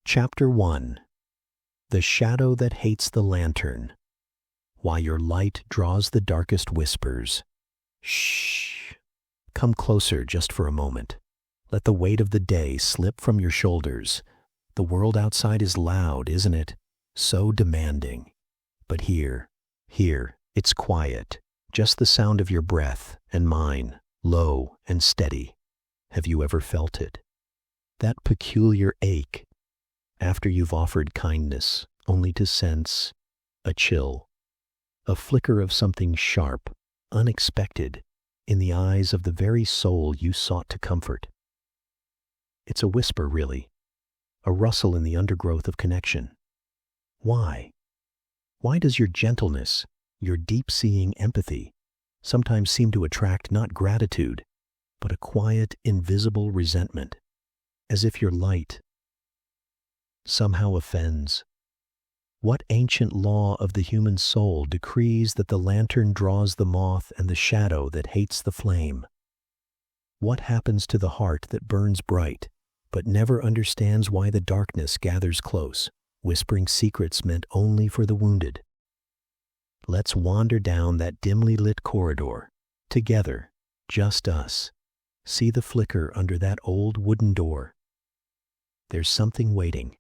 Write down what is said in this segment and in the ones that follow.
Chapter 1. The Shadow That Hates the Lantern. Why Your Light Draws the Darkest Whispers. Shh. Come closer just for a moment. Let the weight of the day slip from your shoulders. The world outside is loud, isn't it? So demanding. But here, it's quiet. Just the sound of your breath and mine, low and steady. Have you ever felt it? That peculiar ache after you've offered kindness, only to sense a chill, a flicker of something sharp, unexpected, in the eyes of the very soul you sought to comfort. It's a whisper, really, a rustle in the undergrowth of connection. Why? Why does your gentleness, your deep-seeing empathy, sometimes seem to attract not gratitude, but a quiet, invisible resentment, as if your light somehow offends? What ancient law of the human soul decrees that the lantern draws the moth and the shadow that hates the flame? What happens to the heart that burns bright, but never understands why the darkness gathers close, whispering secrets meant only for the wounded? Let's wander down that dimly lit corridor, together, just us. See the flicker under that old wooden door. There's something waiting.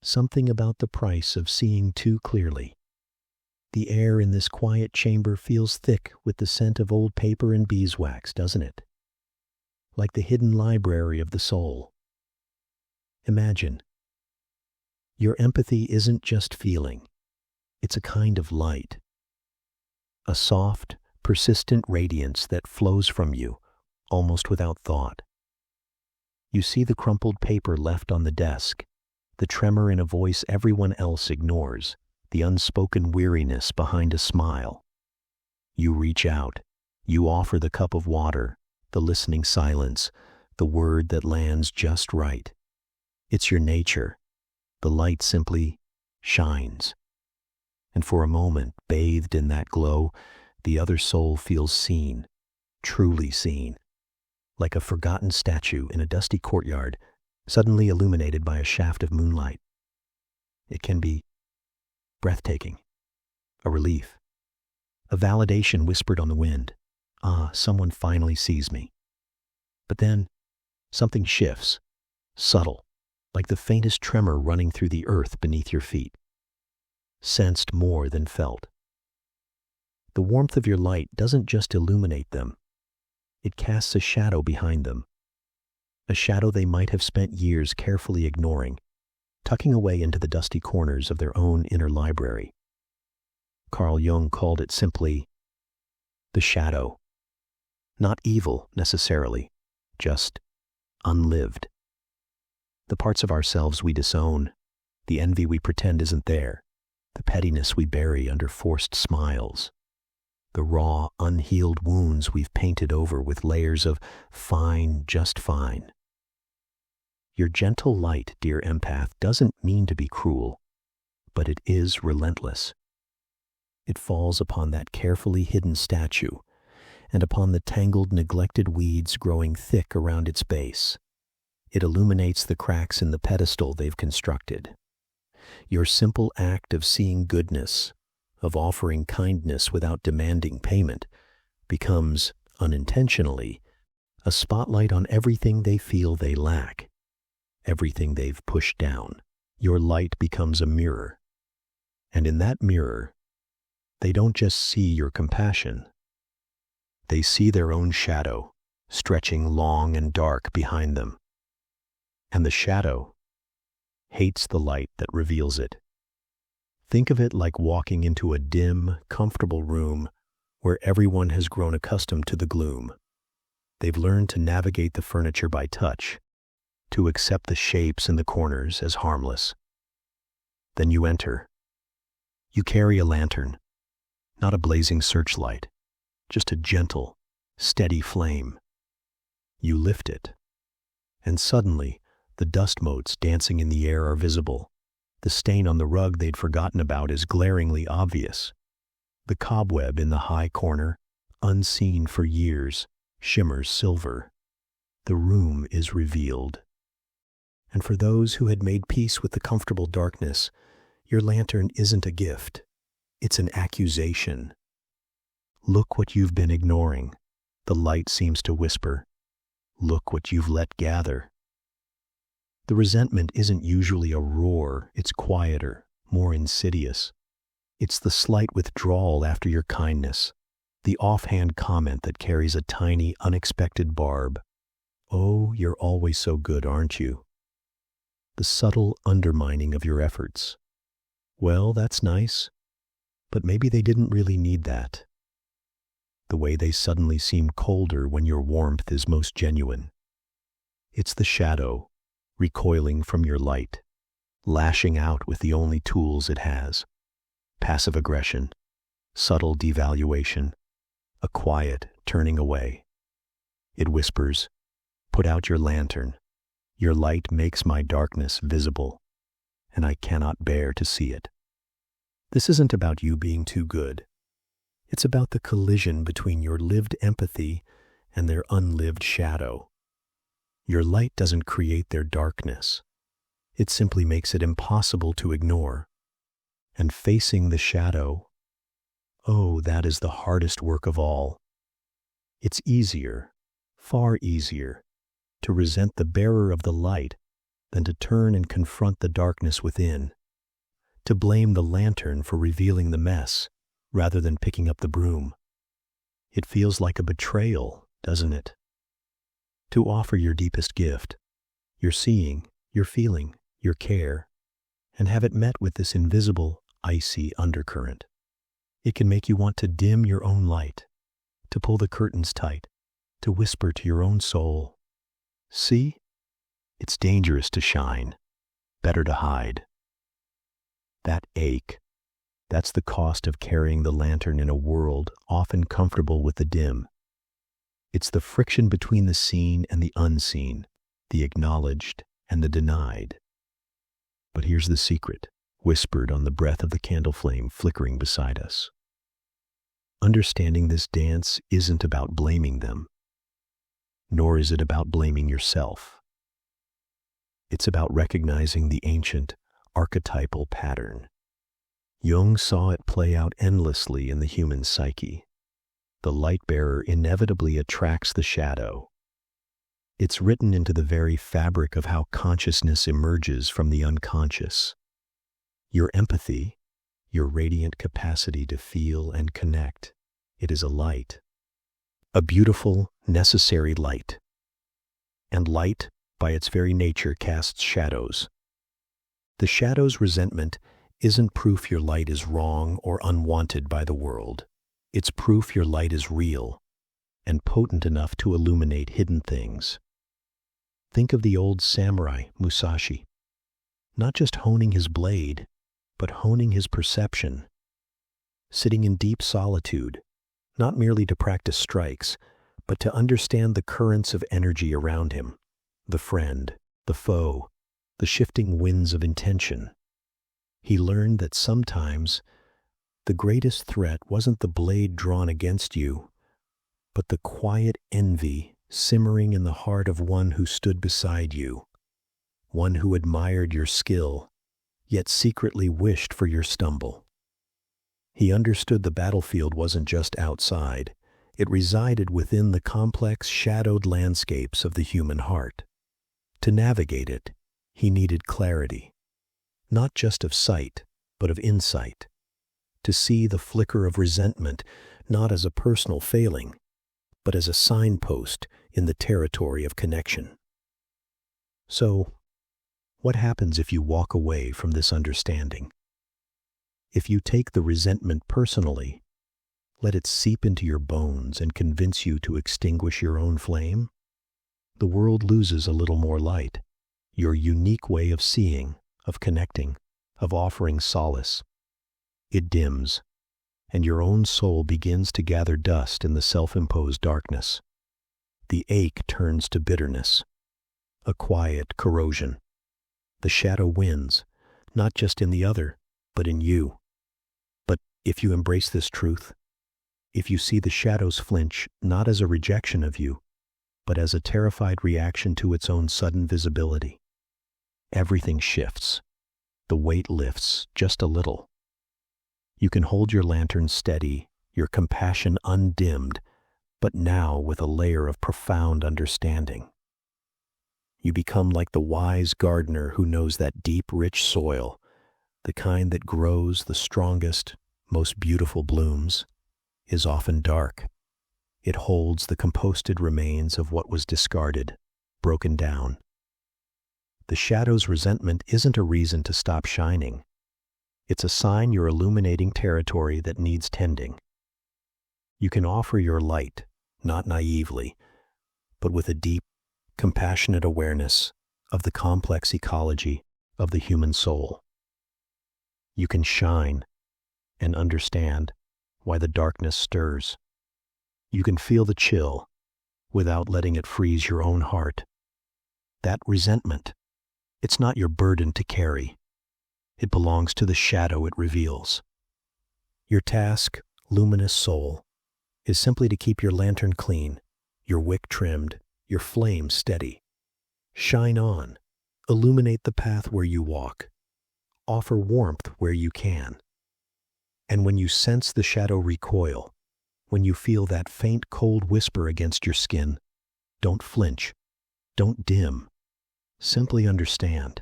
Something about the price of seeing too clearly. The air in this quiet chamber feels thick with the scent of old paper and beeswax, doesn't it? Like the hidden library of the soul. Imagine. Your empathy isn't just feeling. It's a kind of light. A soft, persistent radiance that flows from you, almost without thought. You see the crumpled paper left on the desk, the tremor in a voice everyone else ignores, the unspoken weariness behind a smile. You reach out. You offer the cup of water, the listening silence, the word that lands just right. It's your nature. The light simply shines. And for a moment, bathed in that glow, the other soul feels seen, truly seen, like a forgotten statue in a dusty courtyard, suddenly illuminated by a shaft of moonlight. It can be breathtaking, a relief, a validation whispered on the wind. Ah, someone finally sees me. But then, something shifts, subtle, like the faintest tremor running through the earth beneath your feet. Sensed more than felt. The warmth of your light doesn't just illuminate them. It casts a shadow behind them. A shadow they might have spent years carefully ignoring, tucking away into the dusty corners of their own inner library. Carl Jung called it simply the shadow. Not evil, necessarily, just unlived. The parts of ourselves we disown, the envy we pretend isn't there, the pettiness we bury under forced smiles, the raw, unhealed wounds we've painted over with layers of fine, just fine. Your gentle light, dear empath, doesn't mean to be cruel, but it is relentless. It falls upon that carefully hidden statue and upon the tangled, neglected weeds growing thick around its base. It illuminates the cracks in the pedestal they've constructed. Your simple act of seeing goodness, of offering kindness without demanding payment, becomes, unintentionally, a spotlight on everything they feel they lack, everything they've pushed down. Your light becomes a mirror. And in that mirror, they don't just see your compassion. They see their own shadow, stretching long and dark behind them. And the shadow hates the light that reveals it. Think of it like walking into a dim, comfortable room where everyone has grown accustomed to the gloom. They've learned to navigate the furniture by touch, to accept the shapes in the corners as harmless. Then you enter. You carry a lantern, not a blazing searchlight, just a gentle, steady flame. You lift it, and suddenly the dust motes dancing in the air are visible. The stain on the rug they'd forgotten about is glaringly obvious. The cobweb in the high corner, unseen for years, shimmers silver. The room is revealed. And for those who had made peace with the comfortable darkness, your lantern isn't a gift. It's an accusation. Look what you've been ignoring, the light seems to whisper. Look what you've let gather. The resentment isn't usually a roar, it's quieter, more insidious. It's the slight withdrawal after your kindness, the offhand comment that carries a tiny, unexpected barb. Oh, you're always so good, aren't you? The subtle undermining of your efforts. Well, that's nice, but maybe they didn't really need that. The way they suddenly seem colder when your warmth is most genuine. It's the shadow, recoiling from your light, lashing out with the only tools it has. Passive aggression, subtle devaluation, a quiet turning away. It whispers, "Put out your lantern. Your light makes my darkness visible, and I cannot bear to see it." This isn't about you being too good. It's about the collision between your lived empathy and their unlived shadow. Your light doesn't create their darkness. It simply makes it impossible to ignore. And facing the shadow, oh, that is the hardest work of all. It's easier, far easier, to resent the bearer of the light than to turn and confront the darkness within, to blame the lantern for revealing the mess rather than picking up the broom. It feels like a betrayal, doesn't it? To offer your deepest gift, your seeing, your feeling, your care, and have it met with this invisible, icy undercurrent. It can make you want to dim your own light, to pull the curtains tight, to whisper to your own soul, "See, it's dangerous to shine, better to hide." That ache, that's the cost of carrying the lantern in a world often comfortable with the dim. It's the friction between the seen and the unseen, the acknowledged and the denied. But here's the secret, whispered on the breath of the candle flame flickering beside us. Understanding this dance isn't about blaming them, nor is it about blaming yourself. It's about recognizing the ancient, archetypal pattern. Jung saw it play out endlessly in the human psyche. The light-bearer inevitably attracts the shadow. It's written into the very fabric of how consciousness emerges from the unconscious. Your empathy, your radiant capacity to feel and connect, it is a light. A beautiful, necessary light. And light, by its very nature, casts shadows. The shadow's resentment isn't proof your light is wrong or unwanted by the world. It's proof your light is real and potent enough to illuminate hidden things. Think of the old samurai, Musashi, not just honing his blade, but honing his perception, sitting in deep solitude, not merely to practice strikes, but to understand the currents of energy around him, the friend, the foe, the shifting winds of intention. He learned that sometimes the greatest threat wasn't the blade drawn against you, but the quiet envy simmering in the heart of one who stood beside you, one who admired your skill, yet secretly wished for your stumble. He understood the battlefield wasn't just outside, it resided within the complex, shadowed landscapes of the human heart. To navigate it, he needed clarity, not just of sight, but of insight. To see the flicker of resentment not as a personal failing, but as a signpost in the territory of connection. So, what happens if you walk away from this understanding? If you take the resentment personally, let it seep into your bones and convince you to extinguish your own flame, the world loses a little more light, your unique way of seeing, of connecting, of offering solace. It dims, and your own soul begins to gather dust in the self-imposed darkness. The ache turns to bitterness, a quiet corrosion. The shadow wins, not just in the other, but in you. But if you embrace this truth, if you see the shadows flinch not as a rejection of you, but as a terrified reaction to its own sudden visibility, everything shifts. The weight lifts just a little. You can hold your lantern steady, your compassion undimmed, but now with a layer of profound understanding. You become like the wise gardener who knows that deep, rich soil, the kind that grows the strongest, most beautiful blooms, is often dark. It holds the composted remains of what was discarded, broken down. The shadow's resentment isn't a reason to stop shining. It's a sign you're illuminating territory that needs tending. You can offer your light, not naively, but with a deep, compassionate awareness of the complex ecology of the human soul. You can shine and understand why the darkness stirs. You can feel the chill without letting it freeze your own heart. That resentment, it's not your burden to carry. It belongs to the shadow it reveals. Your task, luminous soul, is simply to keep your lantern clean, your wick trimmed, your flame steady. Shine on, illuminate the path where you walk, offer warmth where you can. And when you sense the shadow recoil, when you feel that faint cold whisper against your skin, don't flinch, don't dim. Simply understand.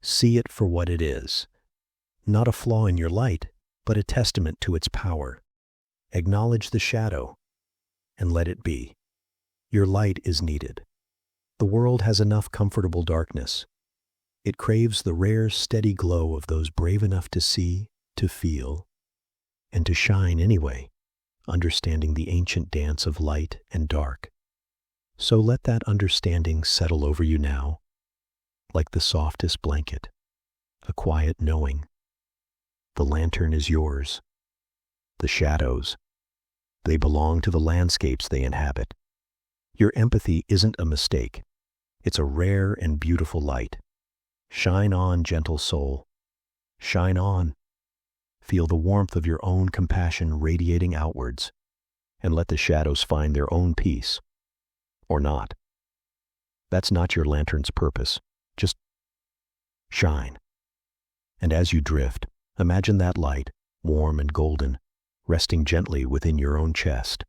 See it for what it is. Not a flaw in your light, but a testament to its power. Acknowledge the shadow and let it be. Your light is needed. The world has enough comfortable darkness. It craves the rare, steady glow of those brave enough to see, to feel, and to shine anyway, understanding the ancient dance of light and dark. So let that understanding settle over you now, like the softest blanket, a quiet knowing. The lantern is yours. The shadows, they belong to the landscapes they inhabit. Your empathy isn't a mistake. It's a rare and beautiful light. Shine on, gentle soul. Shine on. Feel the warmth of your own compassion radiating outwards, and let the shadows find their own peace. Or not. That's not your lantern's purpose. Just shine. And as you drift, imagine that light, warm and golden, resting gently within your own chest,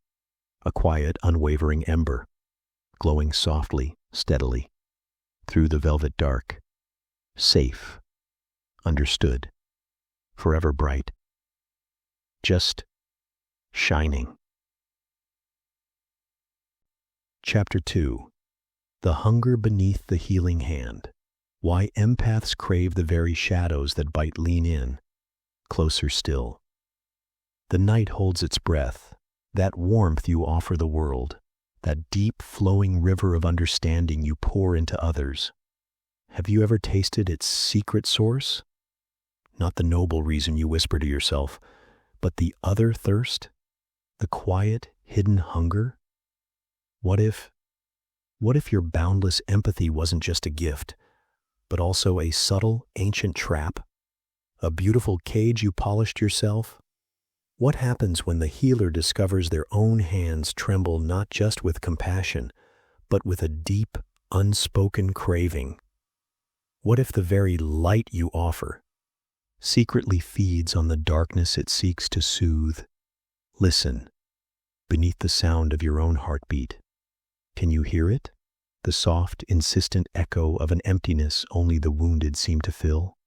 a quiet, unwavering ember, glowing softly, steadily, through the velvet dark, safe, understood, forever bright, just shining. Chapter 2. The Hunger Beneath the Healing Hand. Why empaths crave the very shadows that bite lean in, closer still. The night holds its breath, that warmth you offer the world, that deep flowing river of understanding you pour into others. Have you ever tasted its secret source? Not the noble reason you whisper to yourself, but the other thirst, the quiet, hidden hunger? What if your boundless empathy wasn't just a gift, but also a subtle, ancient trap? A beautiful cage you polished yourself? What happens when the healer discovers their own hands tremble not just with compassion, but with a deep, unspoken craving? What if the very light you offer secretly feeds on the darkness it seeks to soothe? Listen, beneath the sound of your own heartbeat. Can you hear it? The soft, insistent echo of an emptiness only the wounded seem to fill?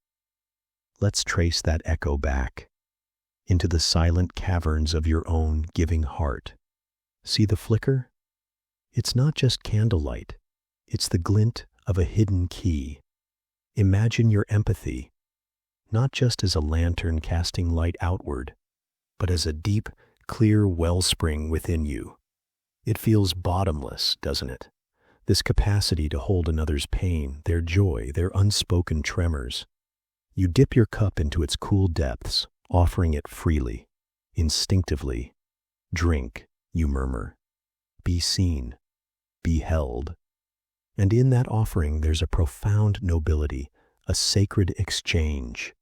Let's trace that echo back into the silent caverns of your own giving heart. See the flicker? It's not just candlelight. It's the glint of a hidden key. Imagine your empathy, not just as a lantern casting light outward, but as a deep, clear wellspring within you. It feels bottomless, doesn't it? This capacity to hold another's pain, their joy, their unspoken tremors. You dip your cup into its cool depths, offering it freely, instinctively. Drink, you murmur. Be seen, be held. And in that offering there's a profound nobility, a sacred exchange.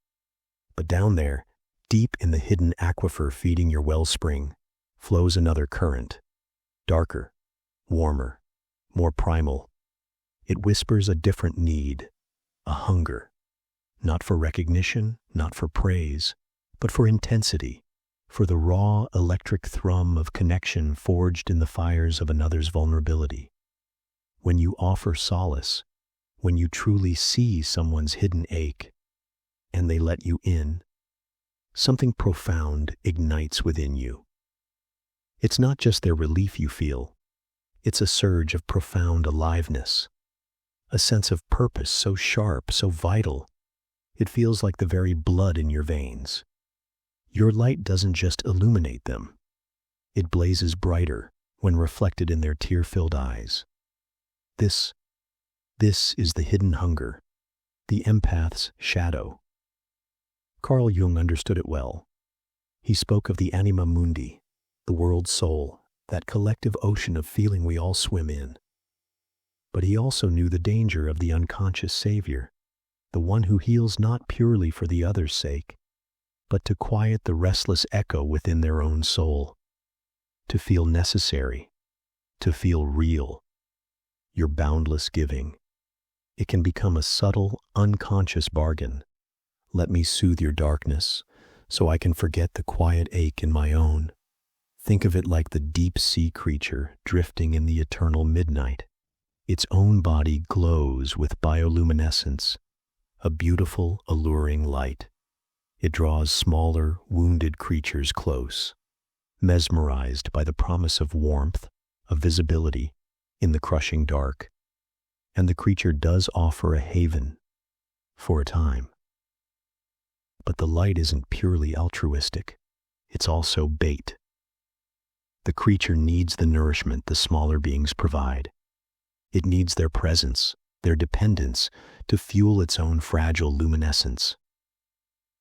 But down there, deep in the hidden aquifer feeding your wellspring, flows another current, darker, warmer, more primal. It whispers a different need, a hunger, not for recognition, not for praise, but for intensity, for the raw electric thrum of connection forged in the fires of another's vulnerability. When you offer solace, when you truly see someone's hidden ache, and they let you in, something profound ignites within you. It's not just their relief you feel, it's a surge of profound aliveness, a sense of purpose so sharp, so vital, it feels like the very blood in your veins. Your light doesn't just illuminate them, it blazes brighter when reflected in their tear-filled eyes. This is the hidden hunger, the empath's shadow. Carl Jung understood it well. He spoke of the anima mundi, the world's soul, that collective ocean of feeling we all swim in. But he also knew the danger of the unconscious savior, the one who heals not purely for the other's sake, but to quiet the restless echo within their own soul, to feel necessary, to feel real. Your boundless giving, it can become a subtle, unconscious bargain. Let me soothe your darkness, so I can forget the quiet ache in my own. Think of it like the deep sea creature drifting in the eternal midnight. Its own body glows with bioluminescence, a beautiful, alluring light. It draws smaller, wounded creatures close, mesmerized by the promise of warmth, of visibility, in the crushing dark. And the creature does offer a haven, for a time. But the light isn't purely altruistic, it's also bait. The creature needs the nourishment the smaller beings provide. It needs their presence, their dependence, to fuel its own fragile luminescence.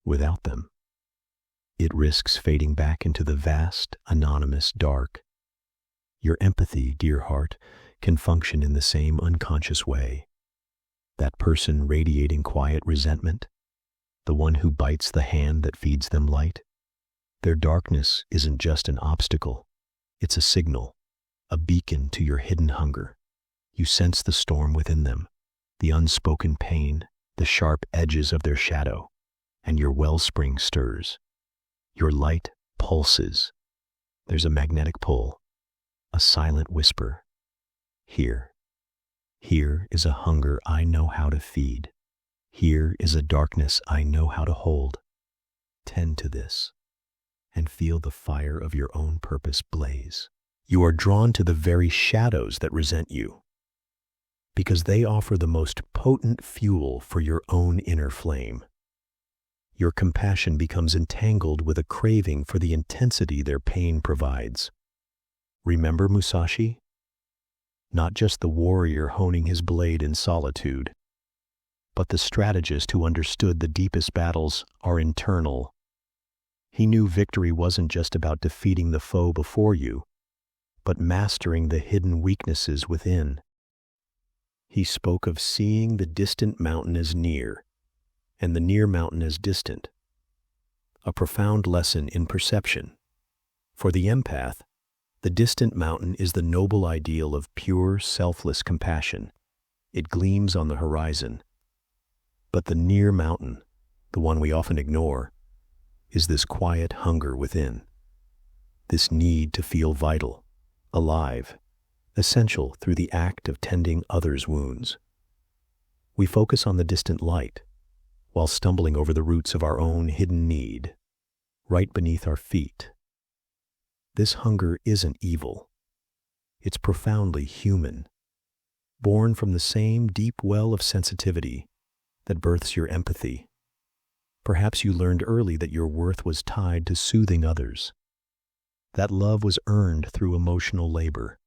Without them, it risks fading back into the vast, anonymous dark. Your empathy, dear heart, can function in the same unconscious way. That person radiating quiet resentment, the one who bites the hand that feeds them light. Their darkness isn't just an obstacle, it's a signal, a beacon to your hidden hunger. You sense the storm within them, the unspoken pain, the sharp edges of their shadow, and your wellspring stirs. Your light pulses. There's a magnetic pull, a silent whisper. Here is a hunger I know how to feed. Here is a darkness I know how to hold. Tend to this, and feel the fire of your own purpose blaze. You are drawn to the very shadows that resent you, because they offer the most potent fuel for your own inner flame. Your compassion becomes entangled with a craving for the intensity their pain provides. Remember Musashi? Not just the warrior honing his blade in solitude, but the strategist who understood the deepest battles are internal. He knew victory wasn't just about defeating the foe before you, but mastering the hidden weaknesses within. He spoke of seeing the distant mountain as near, and the near mountain as distant. A profound lesson in perception. For the empath, the distant mountain is the noble ideal of pure, selfless compassion. It gleams on the horizon. But the near mountain, the one we often ignore, is this quiet hunger within. This need to feel vital, alive, essential through the act of tending others' wounds. We focus on the distant light, while stumbling over the roots of our own hidden need, right beneath our feet. This hunger isn't evil. It's profoundly human, born from the same deep well of sensitivity that births your empathy. Perhaps you learned early that your worth was tied to soothing others, that love was earned through emotional labor,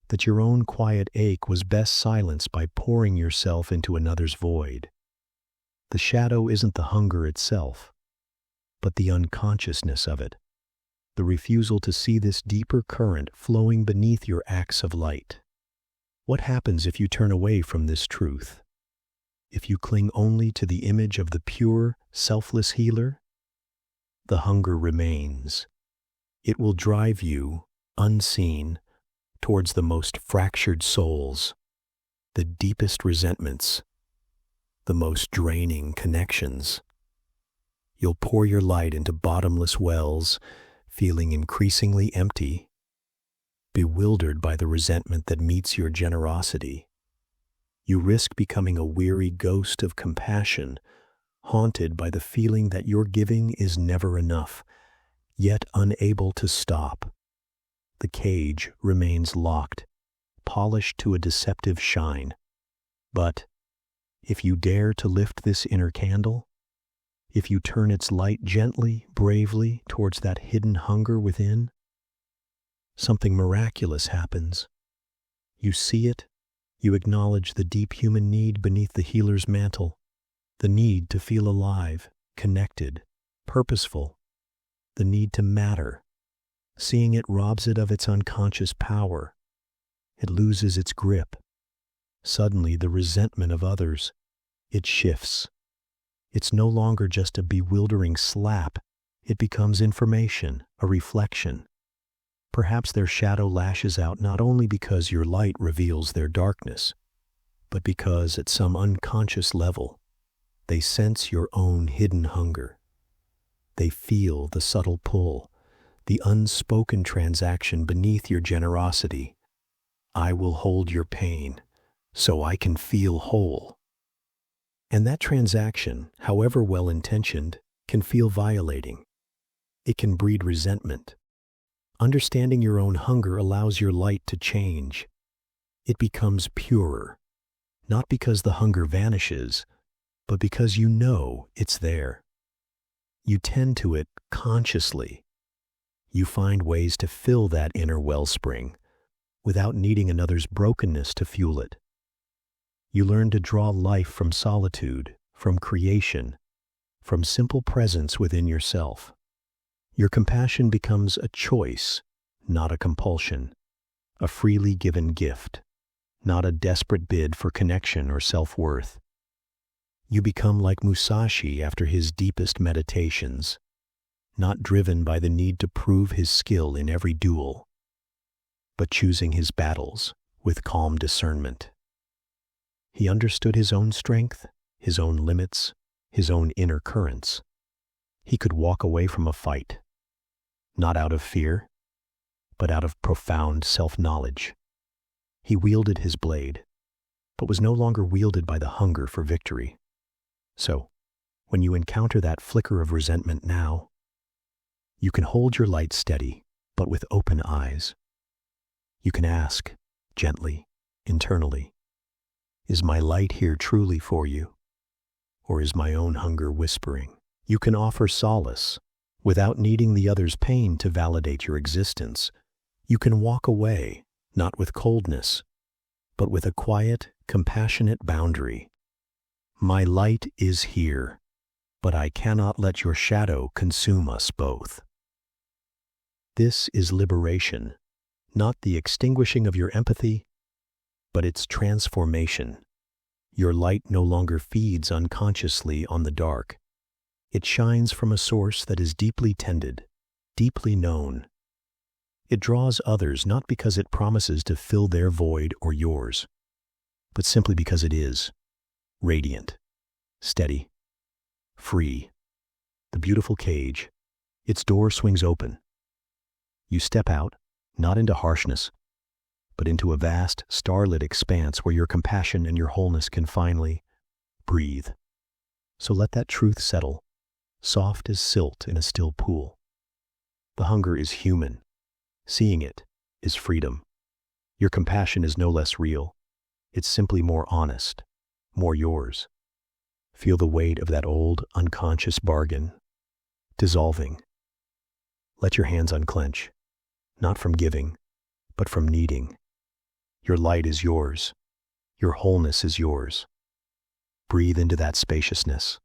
that your own quiet ache was best silenced by pouring yourself into another's void. The shadow isn't the hunger itself, but the unconsciousness of it, the refusal to see this deeper current flowing beneath your acts of light. What happens if you turn away from this truth? If you cling only to the image of the pure, selfless healer? The hunger remains. It will drive you, unseen, towards the most fractured souls, the deepest resentments, the most draining connections. You'll pour your light into bottomless wells, feeling increasingly empty, bewildered by the resentment that meets your generosity. You risk becoming a weary ghost of compassion, haunted by the feeling that your giving is never enough, yet unable to stop. The cage remains locked, polished to a deceptive shine. But if you dare to lift this inner candle, if you turn its light gently, bravely towards that hidden hunger within, something miraculous happens. You see it, you acknowledge the deep human need beneath the healer's mantle, the need to feel alive, connected, purposeful, the need to matter. Seeing it robs it of its unconscious power. It loses its grip. Suddenly, the resentment of others, it shifts. It's no longer just a bewildering slap. It becomes information, a reflection. Perhaps their shadow lashes out not only because your light reveals their darkness, but because at some unconscious level, they sense your own hidden hunger. They feel the subtle pull, the unspoken transaction beneath your generosity. I will hold your pain so I can feel whole. And that transaction, however well-intentioned, can feel violating. It can breed resentment. Understanding your own hunger allows your light to change. It becomes purer, not because the hunger vanishes, but because you know it's there. You tend to it consciously. You find ways to fill that inner wellspring without needing another's brokenness to fuel it. You learn to draw life from solitude, from creation, from simple presence within yourself. Your compassion becomes a choice, not a compulsion, a freely given gift, not a desperate bid for connection or self-worth. You become like Musashi after his deepest meditations, not driven by the need to prove his skill in every duel, but choosing his battles with calm discernment. He understood his own strength, his own limits, his own inner currents. He could walk away from a fight, not out of fear, but out of profound self-knowledge. He wielded his blade, but was no longer wielded by the hunger for victory. So, when you encounter that flicker of resentment now, you can hold your light steady, but with open eyes. You can ask, gently, internally, is my light here truly for you? Or is my own hunger whispering? You can offer solace, without needing the other's pain to validate your existence. You can walk away, not with coldness, but with a quiet, compassionate boundary. My light is here, but I cannot let your shadow consume us both. This is liberation, not the extinguishing of your empathy, but its transformation. Your light no longer feeds unconsciously on the dark. It shines from a source that is deeply tended, deeply known. It draws others not because it promises to fill their void or yours, but simply because it is radiant, steady, free. The beautiful cage, its door swings open. You step out, not into harshness, but into a vast, starlit expanse where your compassion and your wholeness can finally breathe. So let that truth settle, soft as silt in a still pool. The hunger is human. Seeing it is freedom. Your compassion is no less real. It's simply more honest, more yours. Feel the weight of that old, unconscious bargain dissolving. Let your hands unclench, not from giving, but from needing. Your light is yours. Your wholeness is yours. Breathe into that spaciousness,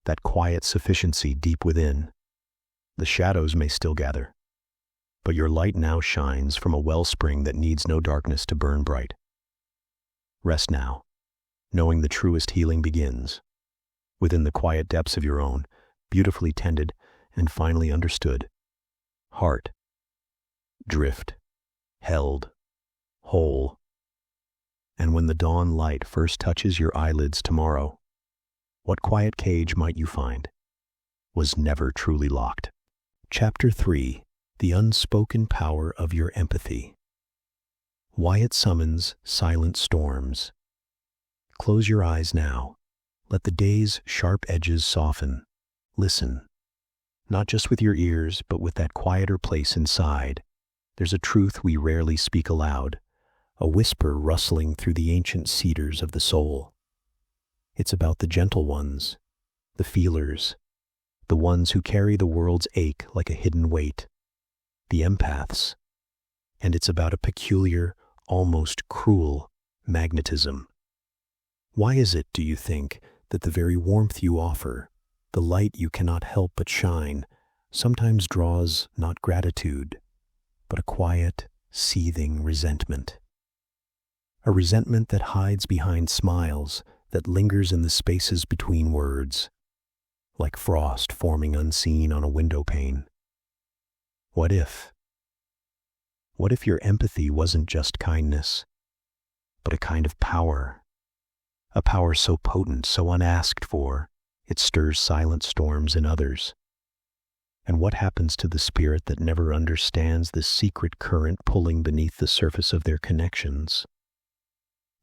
that quiet sufficiency deep within. The shadows may still gather, but your light now shines from a wellspring that needs no darkness to burn bright. Rest now, knowing the truest healing begins within the quiet depths of your own, beautifully tended and finally understood heart. Drift, held, whole. And when the dawn light first touches your eyelids tomorrow, What quiet cage might you find was never truly locked? Chapter 3. The Unspoken Power of Your Empathy. Why it summons silent storms. Close your eyes now. Let the day's sharp edges soften. Listen, not just with your ears, but with that quieter place inside. There's a truth we rarely speak aloud, a whisper rustling through the ancient cedars of the soul. It's about the gentle ones, the feelers, the ones who carry the world's ache like a hidden weight, the empaths. And it's about a peculiar, almost cruel magnetism. Why is it, do you think, that the very warmth you offer, the light you cannot help but shine, sometimes draws not gratitude, but a quiet, seething resentment? A resentment that hides behind smiles, that lingers in the spaces between words, like frost forming unseen on a window pane. What if? What if your empathy wasn't just kindness, but a kind of power? A power so potent, so unasked for, it stirs silent storms in others. And what happens to the spirit that never understands the secret current pulling beneath the surface of their connections?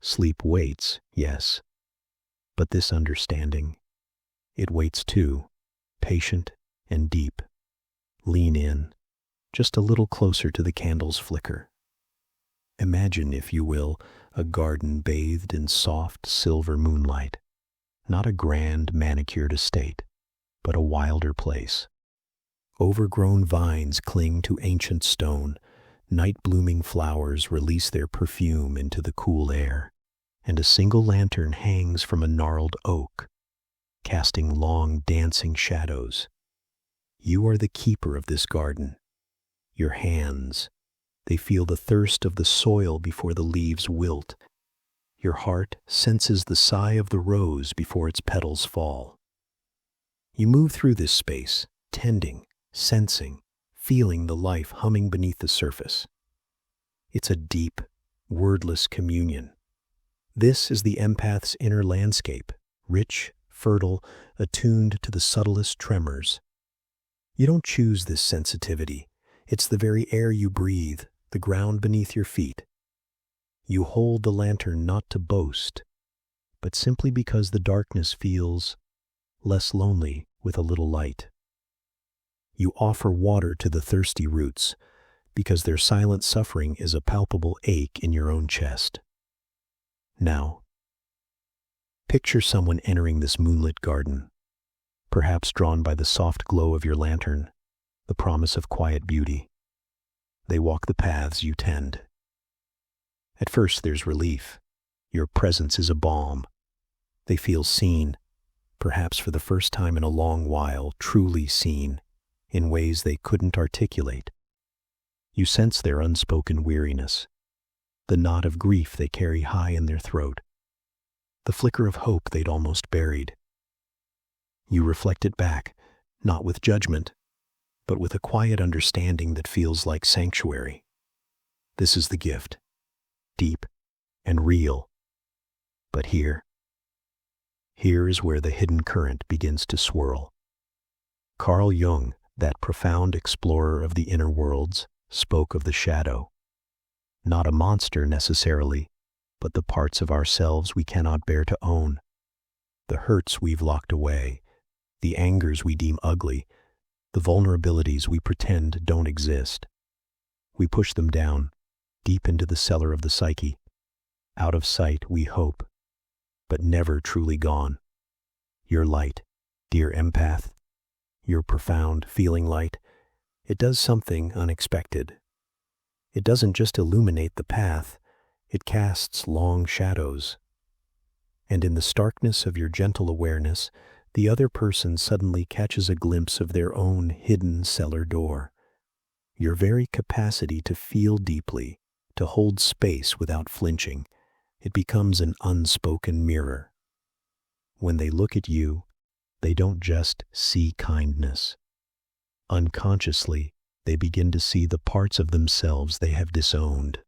Sleep waits, yes, but this understanding, it waits too, patient and deep. Lean in, just a little closer to the candle's flicker. Imagine, if you will, a garden bathed in soft silver moonlight, not a grand manicured estate, but a wilder place. Overgrown vines cling to ancient stone, night-blooming flowers release their perfume into the cool air, and a single lantern hangs from a gnarled oak, casting long dancing shadows. You are the keeper of this garden. Your hands, they feel the thirst of the soil before the leaves wilt. Your heart senses the sigh of the rose before its petals fall. You move through this space, tending, sensing, feeling the life humming beneath the surface. It's a deep, wordless communion. This is the empath's inner landscape, rich, fertile, attuned to the subtlest tremors. You don't choose this sensitivity. It's the very air you breathe, the ground beneath your feet. You hold the lantern not to boast, but simply because the darkness feels less lonely with a little light. You offer water to the thirsty roots, because their silent suffering is a palpable ache in your own chest. Now, picture someone entering this moonlit garden, perhaps drawn by the soft glow of your lantern, the promise of quiet beauty. They walk the paths you tend. At first there's relief. Your presence is a balm. They feel seen, perhaps for the first time in a long while, truly seen, in ways they couldn't articulate. You sense their unspoken weariness, the knot of grief they carry high in their throat, the flicker of hope they'd almost buried. You reflect it back, not with judgment, but with a quiet understanding that feels like sanctuary. This is the gift, deep and real. But here is where the hidden current begins to swirl. Carl Jung, that profound explorer of the inner worlds, spoke of the shadow. Not a monster necessarily, but the parts of ourselves we cannot bear to own. The hurts we've locked away, the angers we deem ugly, the vulnerabilities we pretend don't exist. We push them down, deep into the cellar of the psyche. Out of sight, we hope, but never truly gone. Your light, dear empath, your profound feeling light, it does something unexpected. It doesn't just illuminate the path, it casts long shadows. And in the starkness of your gentle awareness, the other person suddenly catches a glimpse of their own hidden cellar door. Your very capacity to feel deeply, to hold space without flinching, it becomes an unspoken mirror. When they look at you, they don't just see kindness. Unconsciously, they begin to see the parts of themselves they have disowned.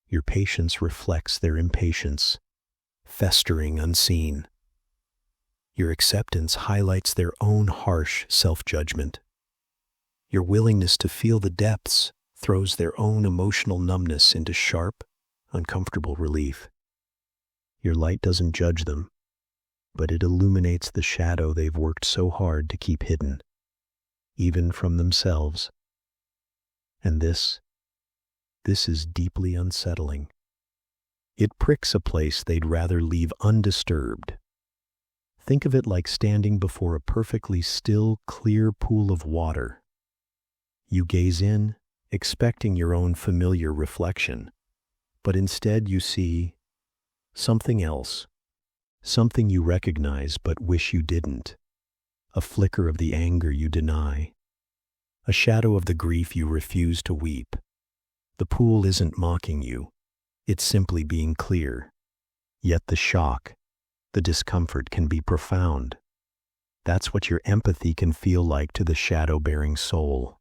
Your patience reflects their impatience, festering unseen. Your acceptance highlights their own harsh self-judgment. Your willingness to feel the depths throws their own emotional numbness into sharp, uncomfortable relief. Your light doesn't judge them, but it illuminates the shadow they've worked so hard to keep hidden, even from themselves. And this is deeply unsettling. It pricks a place they'd rather leave undisturbed. Think of it like standing before a perfectly still, clear pool of water. You gaze in, expecting your own familiar reflection, but instead you see something else, something you recognize but wish you didn't, a flicker of the anger you deny, a shadow of the grief you refuse to weep. The pool isn't mocking you, it's simply being clear. Yet the shock, the discomfort can be profound. That's what your empathy can feel like to the shadow-bearing soul.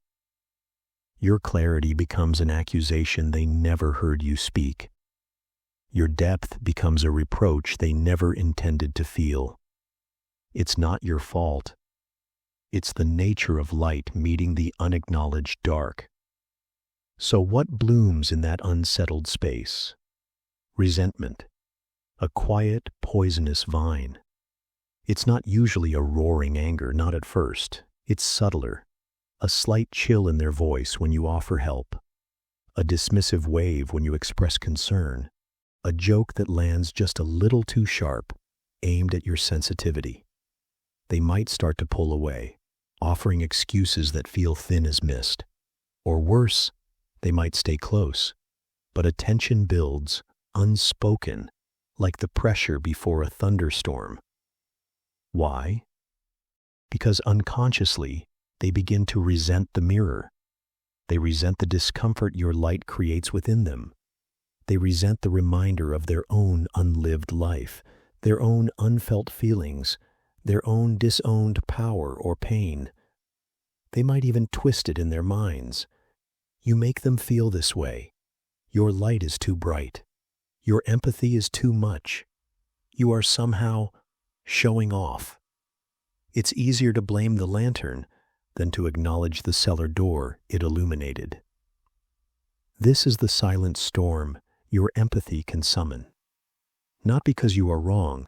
Your clarity becomes an accusation they never heard you speak. Your depth becomes a reproach they never intended to feel. It's not your fault. It's the nature of light meeting the unacknowledged dark. So what blooms in that unsettled space? Resentment, a quiet, poisonous vine. It's not usually a roaring anger, not at first. It's subtler, a slight chill in their voice when you offer help, a dismissive wave when you express concern, a joke that lands just a little too sharp, aimed at your sensitivity. They might start to pull away, offering excuses that feel thin as mist. Or worse, they might stay close, but a tension builds, unspoken, like the pressure before a thunderstorm. Why? Because unconsciously, they begin to resent the mirror. They resent the discomfort your light creates within them. They resent the reminder of their own unlived life, their own unfelt feelings, their own disowned power or pain. They might even twist it in their minds. You make them feel this way. Your light is too bright. Your empathy is too much. You are somehow showing off. It's easier to blame the lantern than to acknowledge the cellar door it illuminated. This is the silent storm your empathy can summon. Not because you are wrong,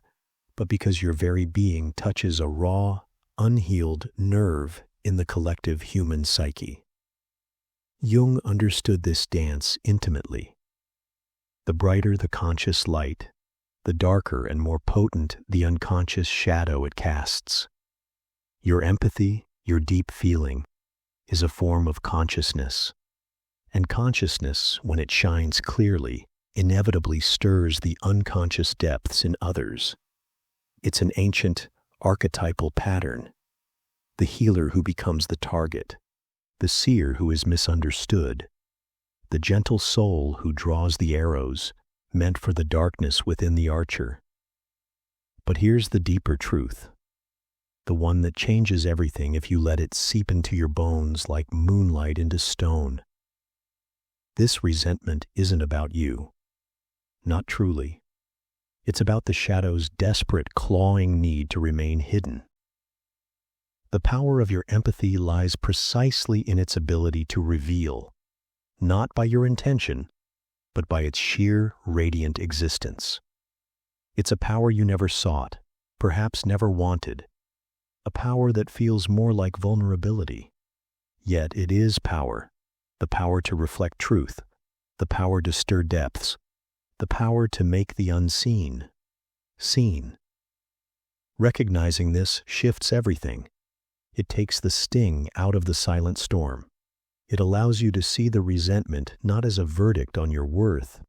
but because your very being touches a raw, unhealed nerve in the collective human psyche. Jung understood this dance intimately. The brighter the conscious light, the darker and more potent the unconscious shadow it casts. Your empathy, your deep feeling, is a form of consciousness. And consciousness, when it shines clearly, inevitably stirs the unconscious depths in others. It's an ancient, archetypal pattern. The healer who becomes the target, the seer who is misunderstood, the gentle soul who draws the arrows meant for the darkness within the archer. But here's the deeper truth, the one that changes everything if you let it seep into your bones like moonlight into stone. This resentment isn't about you. Not truly. It's about the shadow's desperate, clawing need to remain hidden. The power of your empathy lies precisely in its ability to reveal, not by your intention, but by its sheer, radiant existence. It's a power you never sought, perhaps never wanted, a power that feels more like vulnerability. Yet it is power, the power to reflect truth, the power to stir depths, the power to make the unseen seen. Recognizing this shifts everything. It takes the sting out of the silent storm. It allows you to see the resentment not as a verdict on your worth,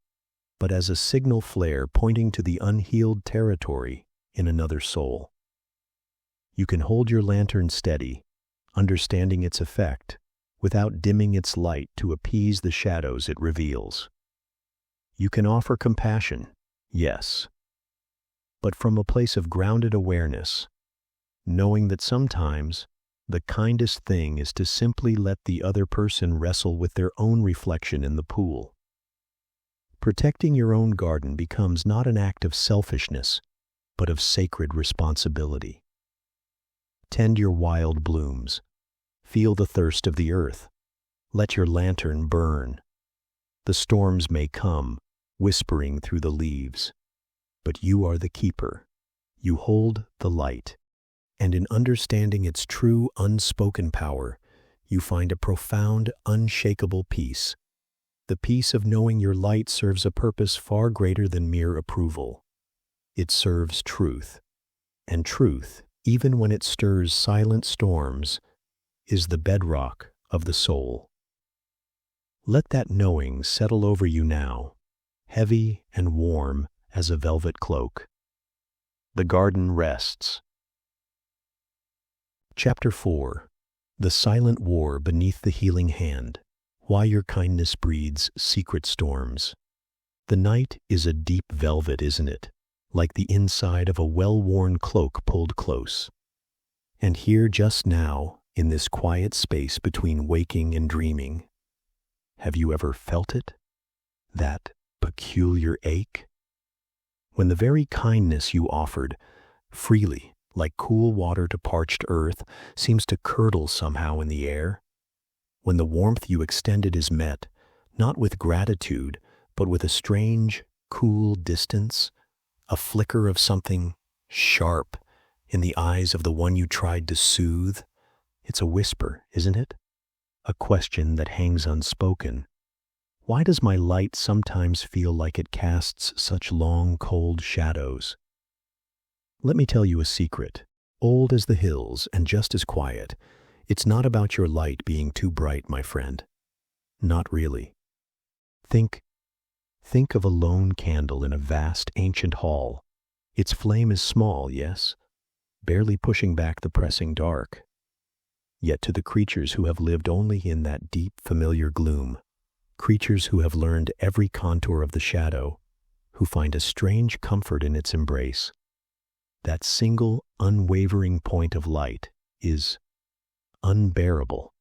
but as a signal flare pointing to the unhealed territory in another soul. You can hold your lantern steady, understanding its effect, without dimming its light to appease the shadows it reveals. You can offer compassion, yes, but from a place of grounded awareness, knowing that sometimes the kindest thing is to simply let the other person wrestle with their own reflection in the pool. Protecting your own garden becomes not an act of selfishness, but of sacred responsibility. Tend your wild blooms. Feel the thirst of the earth. Let your lantern burn. The storms may come, whispering through the leaves, but you are the keeper. You hold the light, and in understanding its true, unspoken power, you find a profound, unshakable peace. The peace of knowing your light serves a purpose far greater than mere approval. It serves truth, and truth, even when it stirs silent storms, is the bedrock of the soul. Let that knowing settle over you now, heavy and warm as a velvet cloak. The garden rests. Chapter 4. The Silent War Beneath the Healing Hand. Why Your Kindness Breeds Secret Storms. The night is a deep velvet, isn't it? Like the inside of a well-worn cloak pulled close. And here just now, in this quiet space between waking and dreaming, have you ever felt it? That peculiar ache? When the very kindness you offered, freely, like cool water to parched earth, seems to curdle somehow in the air? When the warmth you extended is met, not with gratitude, but with a strange, cool distance, a flicker of something sharp in the eyes of the one you tried to soothe? It's a whisper, isn't it? A question that hangs unspoken. Why does my light sometimes feel like it casts such long, cold shadows? Let me tell you a secret, old as the hills and just as quiet. It's not about your light being too bright, my friend. Not really. Think of a lone candle in a vast, ancient hall. Its flame is small, yes, barely pushing back the pressing dark. Yet to the creatures who have lived only in that deep, familiar gloom, creatures who have learned every contour of the shadow, who find a strange comfort in its embrace, that single, unwavering point of light is unbearable.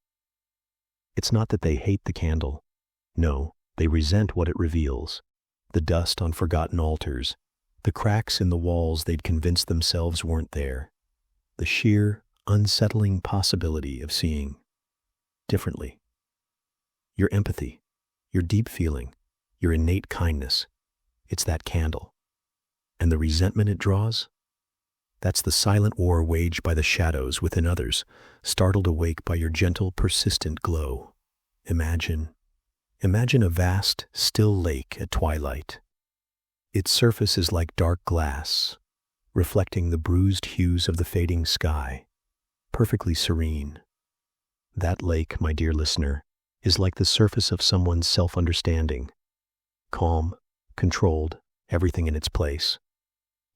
It's not that they hate the candle. No, they resent what it reveals. The dust on forgotten altars, the cracks in the walls they'd convinced themselves weren't there, the sheer, unsettling possibility of seeing differently. Your empathy, your deep feeling, your innate kindness, it's that candle. And the resentment it draws? That's the silent war waged by the shadows within others, startled awake by your gentle, persistent glow. Imagine a vast, still lake at twilight. Its surface is like dark glass, reflecting the bruised hues of the fading sky, perfectly serene. That lake, my dear listener, is like the surface of someone's self-understanding, calm, controlled, everything in its place.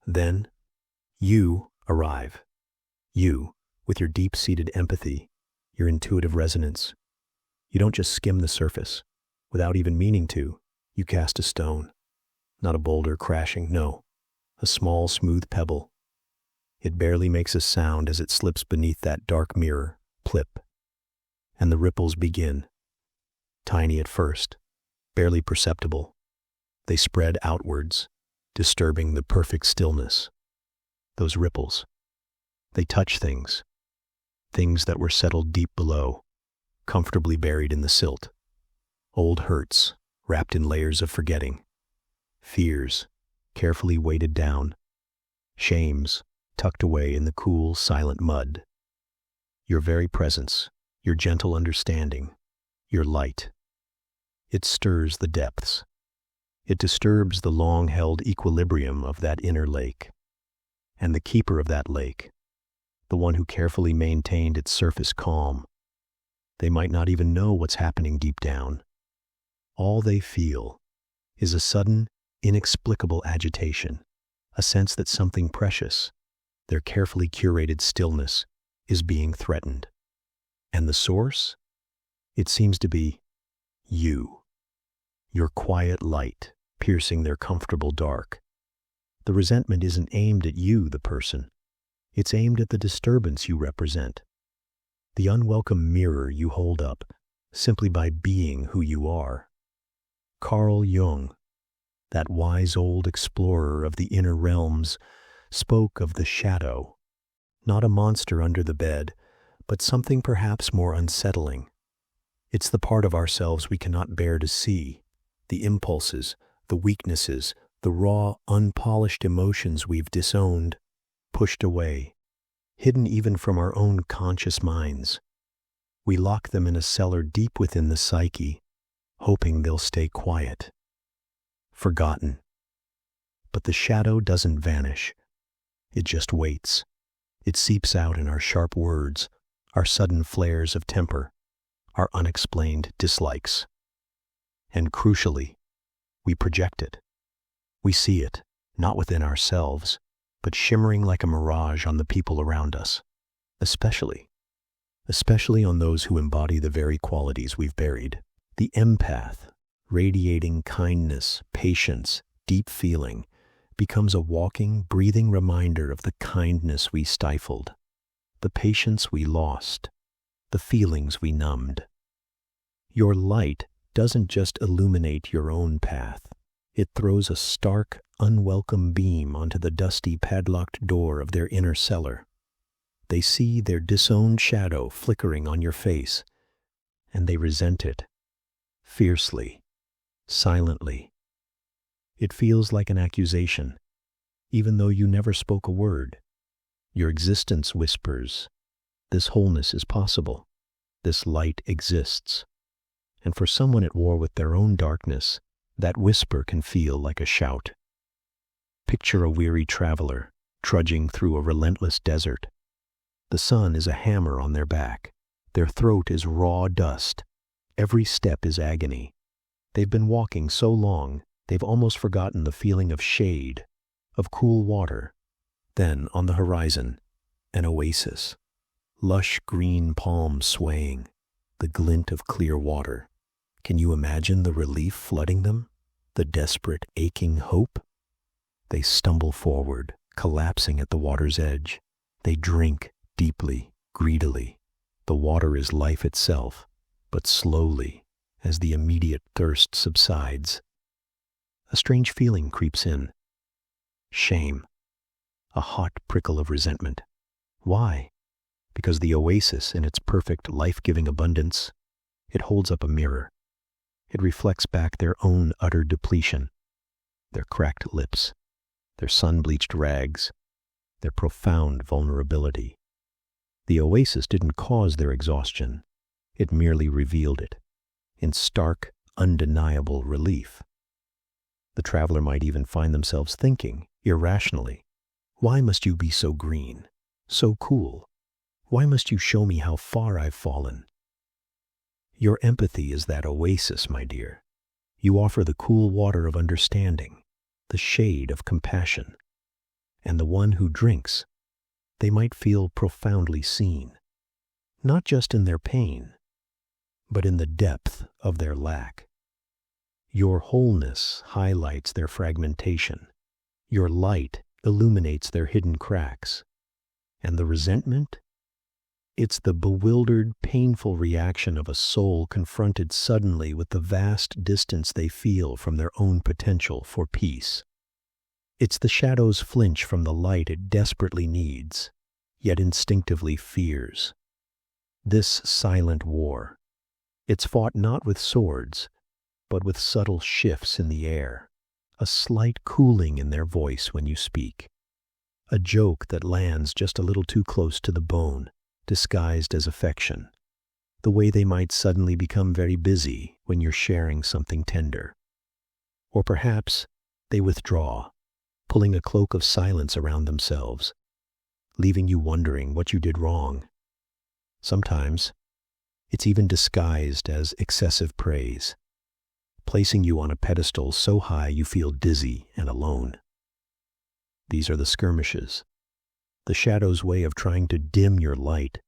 Then, you arrive. You, with your deep-seated empathy, your intuitive resonance. You don't just skim the surface. Without even meaning to, you cast a stone. Not a boulder crashing, no. A small, smooth pebble. It barely makes a sound as it slips beneath that dark mirror, plip. And the ripples begin. Tiny at first, barely perceptible. They spread outwards, disturbing the perfect stillness. Those ripples, they touch things that were settled deep below, comfortably buried in the silt. Old hurts, wrapped in layers of forgetting. Fears, carefully weighted down. Shames, tucked away in the cool, silent mud. Your very presence, your gentle understanding, your light. It stirs the depths. It disturbs the long-held equilibrium of that inner lake. And the keeper of that lake, the one who carefully maintained its surface calm, they might not even know what's happening deep down. All they feel is a sudden, inexplicable agitation, a sense that something precious, their carefully curated stillness, is being threatened. And the source? It seems to be you, your quiet light piercing their comfortable dark. The resentment isn't aimed at you, the person. It's aimed at the disturbance you represent, the unwelcome mirror you hold up simply by being who you are. Carl Jung, that wise old explorer of the inner realms, spoke of the shadow, Not a monster under the bed, but something perhaps more unsettling. It's the part of ourselves we cannot bear to see, the impulses, the weaknesses, the raw, unpolished emotions we've disowned, pushed away, hidden even from our own conscious minds. We lock them in a cellar deep within the psyche, hoping they'll stay quiet, forgotten. But the shadow doesn't vanish. It just waits. It seeps out in our sharp words, our sudden flares of temper, our unexplained dislikes. And crucially, we project it. We see it, not within ourselves, but shimmering like a mirage on the people around us, especially on those who embody the very qualities we've buried. The empath, radiating kindness, patience, deep feeling, becomes a walking, breathing reminder of the kindness we stifled, the patience we lost, the feelings we numbed. Your light doesn't just illuminate your own path. It throws a stark, unwelcome beam onto the dusty, padlocked door of their inner cellar. They see their disowned shadow flickering on your face, and they resent it, fiercely, silently. It feels like an accusation, even though you never spoke a word. Your existence whispers, this wholeness is possible, this light exists. And for someone at war with their own darkness, that whisper can feel like a shout. Picture a weary traveler trudging through a relentless desert. The sun is a hammer on their back. Their throat is raw dust. Every step is agony. They've been walking so long, they've almost forgotten the feeling of shade, of cool water. Then, on the horizon, an oasis. Lush green palms swaying, the glint of clear water. Can you imagine the relief flooding them? The desperate, aching hope? They stumble forward, collapsing at the water's edge. They drink deeply, greedily. The water is life itself, but slowly, as the immediate thirst subsides, a strange feeling creeps in. Shame. A hot prickle of resentment. Why? Because the oasis, in its perfect, life-giving abundance, it holds up a mirror. It reflects back their own utter depletion, their cracked lips, their sun-bleached rags, their profound vulnerability. The oasis didn't cause their exhaustion. It merely revealed it, in stark, undeniable relief. The traveler might even find themselves thinking, irrationally, why must you be so green, so cool? Why must you show me how far I've fallen? Your empathy is that oasis, my dear. You offer the cool water of understanding, the shade of compassion. And the one who drinks, they might feel profoundly seen, not just in their pain, but in the depth of their lack. Your wholeness highlights their fragmentation. Your light illuminates their hidden cracks. And the resentment? It's the bewildered, painful reaction of a soul confronted suddenly with the vast distance they feel from their own potential for peace. It's the shadow's flinch from the light it desperately needs, yet instinctively fears. This silent war, it's fought not with swords, but with subtle shifts in the air, a slight cooling in their voice when you speak, a joke that lands just a little too close to the bone, disguised as affection, the way they might suddenly become very busy when you're sharing something tender. Or perhaps they withdraw, pulling a cloak of silence around themselves, leaving you wondering what you did wrong. Sometimes it's even disguised as excessive praise, placing you on a pedestal so high you feel dizzy and alone. These are the skirmishes, the shadow's way of trying to dim your light,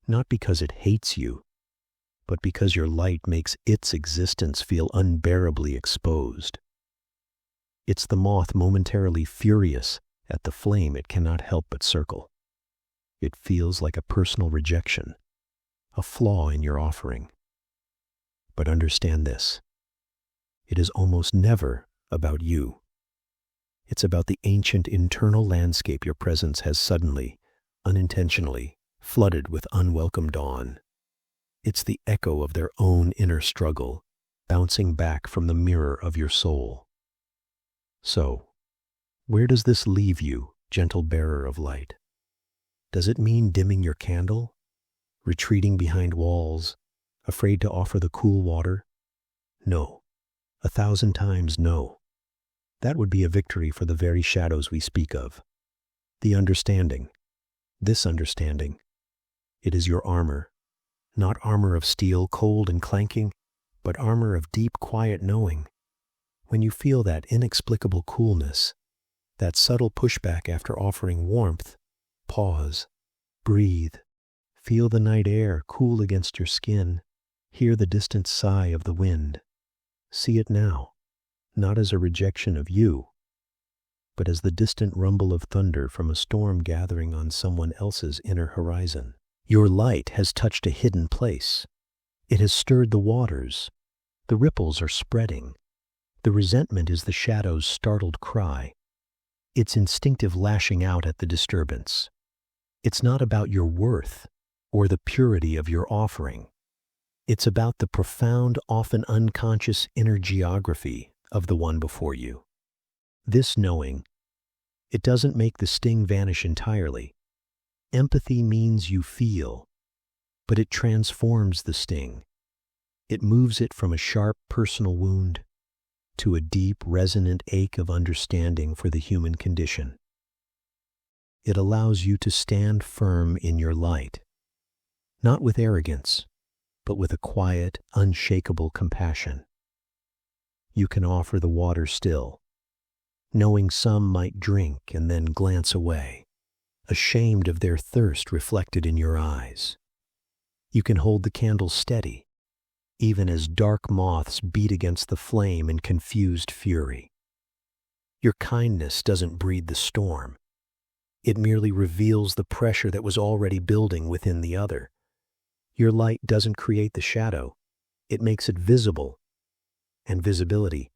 not because it hates you, but because your light makes its existence feel unbearably exposed. It's the moth momentarily furious at the flame it cannot help but circle. It feels like a personal rejection, a flaw in your offering. But understand this, it is almost never about you. It's about the ancient internal landscape your presence has suddenly, unintentionally, flooded with unwelcome dawn. It's the echo of their own inner struggle, bouncing back from the mirror of your soul. So, where does this leave you, gentle bearer of light? Does it mean dimming your candle? Retreating behind walls, afraid to offer the cool water? No, 1,000 times no. That would be a victory for the very shadows we speak of. The understanding, this understanding, it is your armor, not armor of steel, cold and clanking, but armor of deep, quiet knowing. When you feel that inexplicable coolness, that subtle pushback after offering warmth, pause, breathe, feel the night air cool against your skin, hear the distant sigh of the wind. See it now, not as a rejection of you, but as the distant rumble of thunder from a storm gathering on someone else's inner horizon. Your light has touched a hidden place. It has stirred the waters. The ripples are spreading. The resentment is the shadow's startled cry, its instinctive lashing out at the disturbance. It's not about your worth or the purity of your offering. It's about the profound, often unconscious inner geography of the one before you. This knowing, it doesn't make the sting vanish entirely. Empathy means you feel, but it transforms the sting. It moves it from a sharp personal wound to a deep, resonant ache of understanding for the human condition. It allows you to stand firm in your light, not with arrogance, but with a quiet, unshakable compassion. You can offer the water still, knowing some might drink and then glance away, ashamed of their thirst reflected in your eyes. You can hold the candle steady, even as dark moths beat against the flame in confused fury. Your kindness doesn't breed the storm. It merely reveals the pressure that was already building within the other. Your light doesn't create the shadow. It makes it visible. And visibility,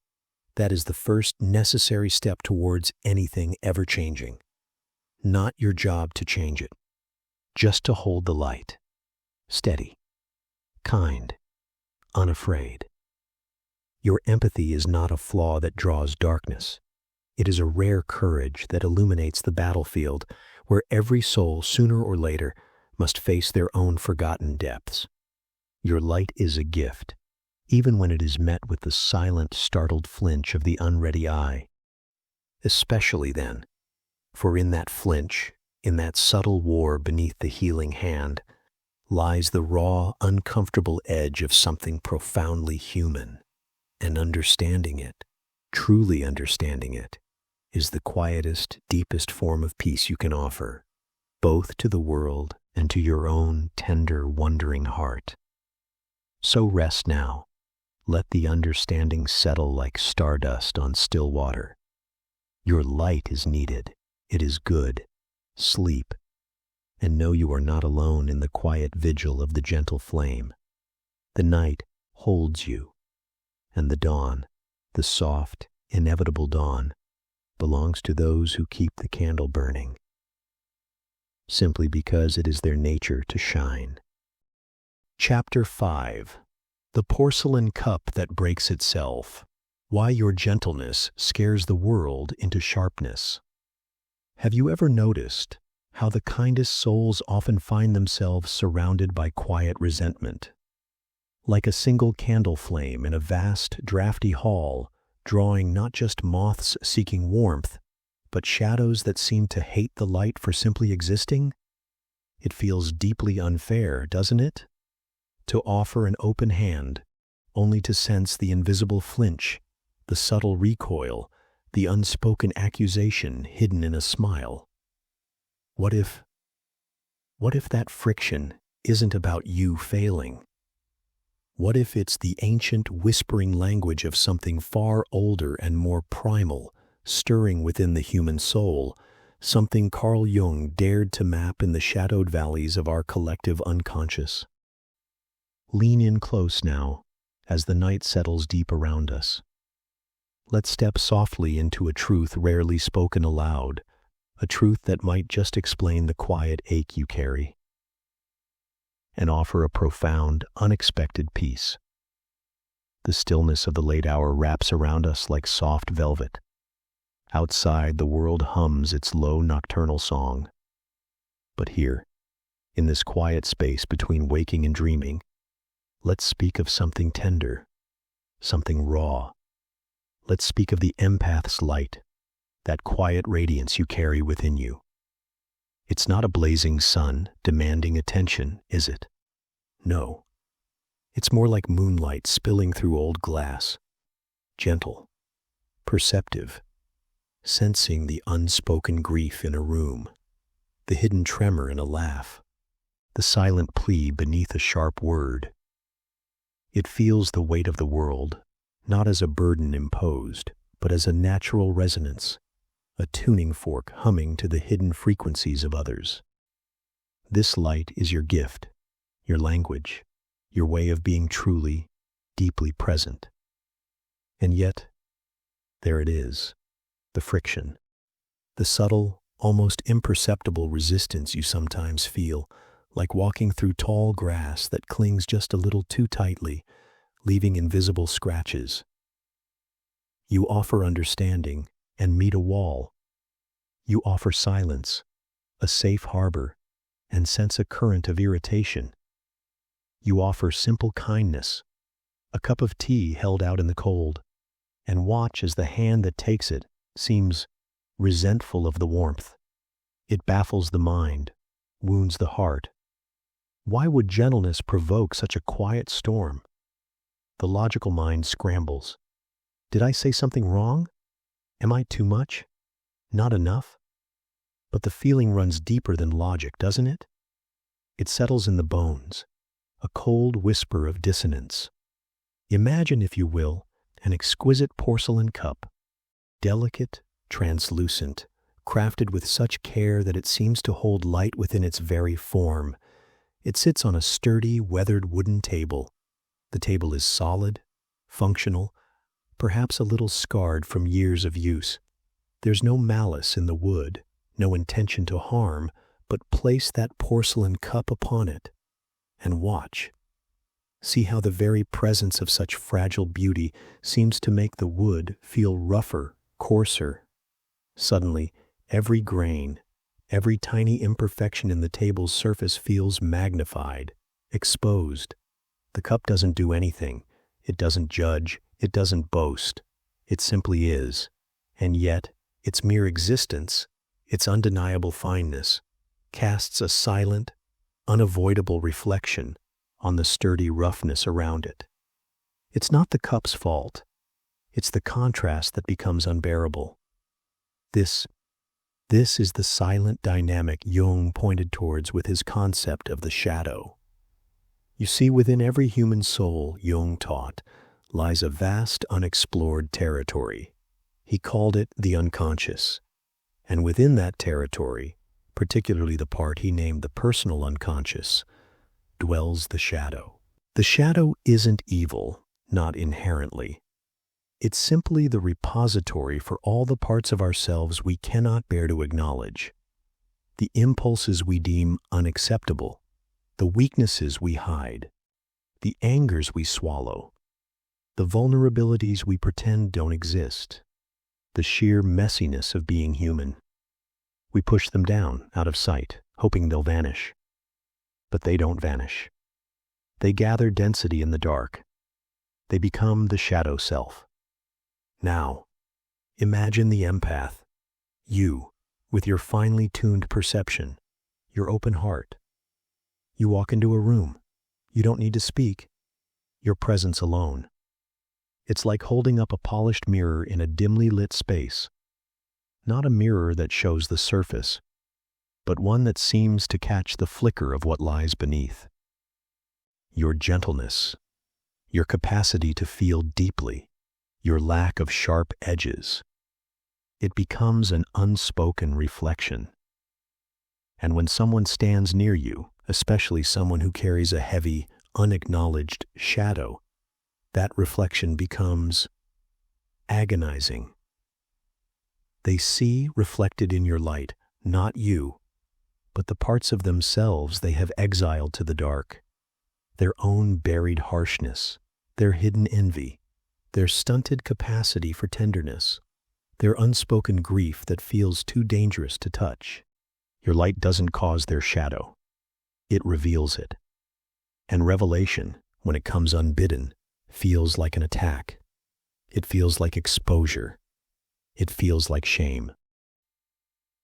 that is the first necessary step towards anything ever changing. Not your job to change it, just to hold the light. Steady, kind, unafraid. Your empathy is not a flaw that draws darkness. It is a rare courage that illuminates the battlefield where every soul, sooner or later, must face their own forgotten depths. Your light is a gift, even when it is met with the silent, startled flinch of the unready eye. Especially then, for in that flinch, in that subtle war beneath the healing hand, lies the raw, uncomfortable edge of something profoundly human. And understanding it, truly understanding it, is the quietest, deepest form of peace you can offer, both to the world and to your own tender, wondering heart. So rest now. Let the understanding settle like stardust on still water. Your light is needed. It is good. Sleep, and know you are not alone in the quiet vigil of the gentle flame. The night holds you, and the dawn, the soft, inevitable dawn, belongs to those who keep the candle burning, simply because it is their nature to shine. Chapter 5. The Porcelain Cup That Breaks Itself. Why Your Gentleness Scares the World into Sharpness. Have you ever noticed how the kindest souls often find themselves surrounded by quiet resentment? Like a single candle flame in a vast, drafty hall, drawing not just moths seeking warmth, but shadows that seem to hate the light for simply existing? It feels deeply unfair, doesn't it? To offer an open hand, only to sense the invisible flinch, the subtle recoil, the unspoken accusation hidden in a smile. What if that friction isn't about you failing? What if it's the ancient whispering language of something far older and more primal, stirring within the human soul, something Carl Jung dared to map in the shadowed valleys of our collective unconscious? Lean in close now, as the night settles deep around us. Let's step softly into a truth rarely spoken aloud, a truth that might just explain the quiet ache you carry and offer a profound, unexpected peace. The stillness of the late hour wraps around us like soft velvet. Outside, the world hums its low nocturnal song. But here, in this quiet space between waking and dreaming, let's speak of something tender, something raw. Let's speak of the empath's light, that quiet radiance you carry within you. It's not a blazing sun demanding attention, is it? No. It's more like moonlight spilling through old glass, gentle, perceptive, sensing the unspoken grief in a room, the hidden tremor in a laugh, the silent plea beneath a sharp word. It feels the weight of the world, not as a burden imposed, but as a natural resonance, a tuning fork humming to the hidden frequencies of others. This light is your gift, your language, your way of being truly, deeply present. And yet, there it is, the friction, the subtle, almost imperceptible resistance you sometimes feel, like walking through tall grass that clings just a little too tightly, leaving invisible scratches. You offer understanding and meet a wall. You offer silence, a safe harbor, and sense a current of irritation. You offer simple kindness, a cup of tea held out in the cold, and watch as the hand that takes it seems resentful of the warmth. It baffles the mind, wounds the heart. Why would gentleness provoke such a quiet storm? The logical mind scrambles. Did I say something wrong? Am I too much? Not enough? But the feeling runs deeper than logic, doesn't it? It settles in the bones, a cold whisper of dissonance. Imagine, if you will, an exquisite porcelain cup, delicate, translucent, crafted with such care that it seems to hold light within its very form. It sits on a sturdy, weathered wooden table. The table is solid, functional, perhaps a little scarred from years of use. There's no malice in the wood, no intention to harm, but place that porcelain cup upon it and watch. See how the very presence of such fragile beauty seems to make the wood feel rougher, coarser. Suddenly, every grain, every tiny imperfection in the table's surface feels magnified, exposed. The cup doesn't do anything. It doesn't judge. It doesn't boast. It simply is. And yet, its mere existence, its undeniable fineness, casts a silent, unavoidable reflection on the sturdy roughness around it. It's not the cup's fault. It's the contrast that becomes unbearable. This is the silent dynamic Jung pointed towards with his concept of the shadow. You see, within every human soul, Jung taught, lies a vast unexplored territory. He called it the unconscious. And within that territory, particularly the part he named the personal unconscious, dwells the shadow. The shadow isn't evil, not inherently. It's simply the repository for all the parts of ourselves we cannot bear to acknowledge, the impulses we deem unacceptable, the weaknesses we hide, the angers we swallow, the vulnerabilities we pretend don't exist, the sheer messiness of being human. We push them down, out of sight, hoping they'll vanish. But they don't vanish. They gather density in the dark. They become the shadow self. Now, imagine the empath, you, with your finely tuned perception, your open heart. You walk into a room. You don't need to speak. Your presence alone. It's like holding up a polished mirror in a dimly lit space. Not a mirror that shows the surface, but one that seems to catch the flicker of what lies beneath. Your gentleness, your capacity to feel deeply, your lack of sharp edges. It becomes an unspoken reflection. And when someone stands near you, especially someone who carries a heavy, unacknowledged shadow, that reflection becomes agonizing. They see reflected in your light not you, but the parts of themselves they have exiled to the dark, their own buried harshness, their hidden envy, their stunted capacity for tenderness, their unspoken grief that feels too dangerous to touch. Your light doesn't cause their shadow. It reveals it. And revelation, when it comes unbidden, feels like an attack. It feels like exposure. It feels like shame.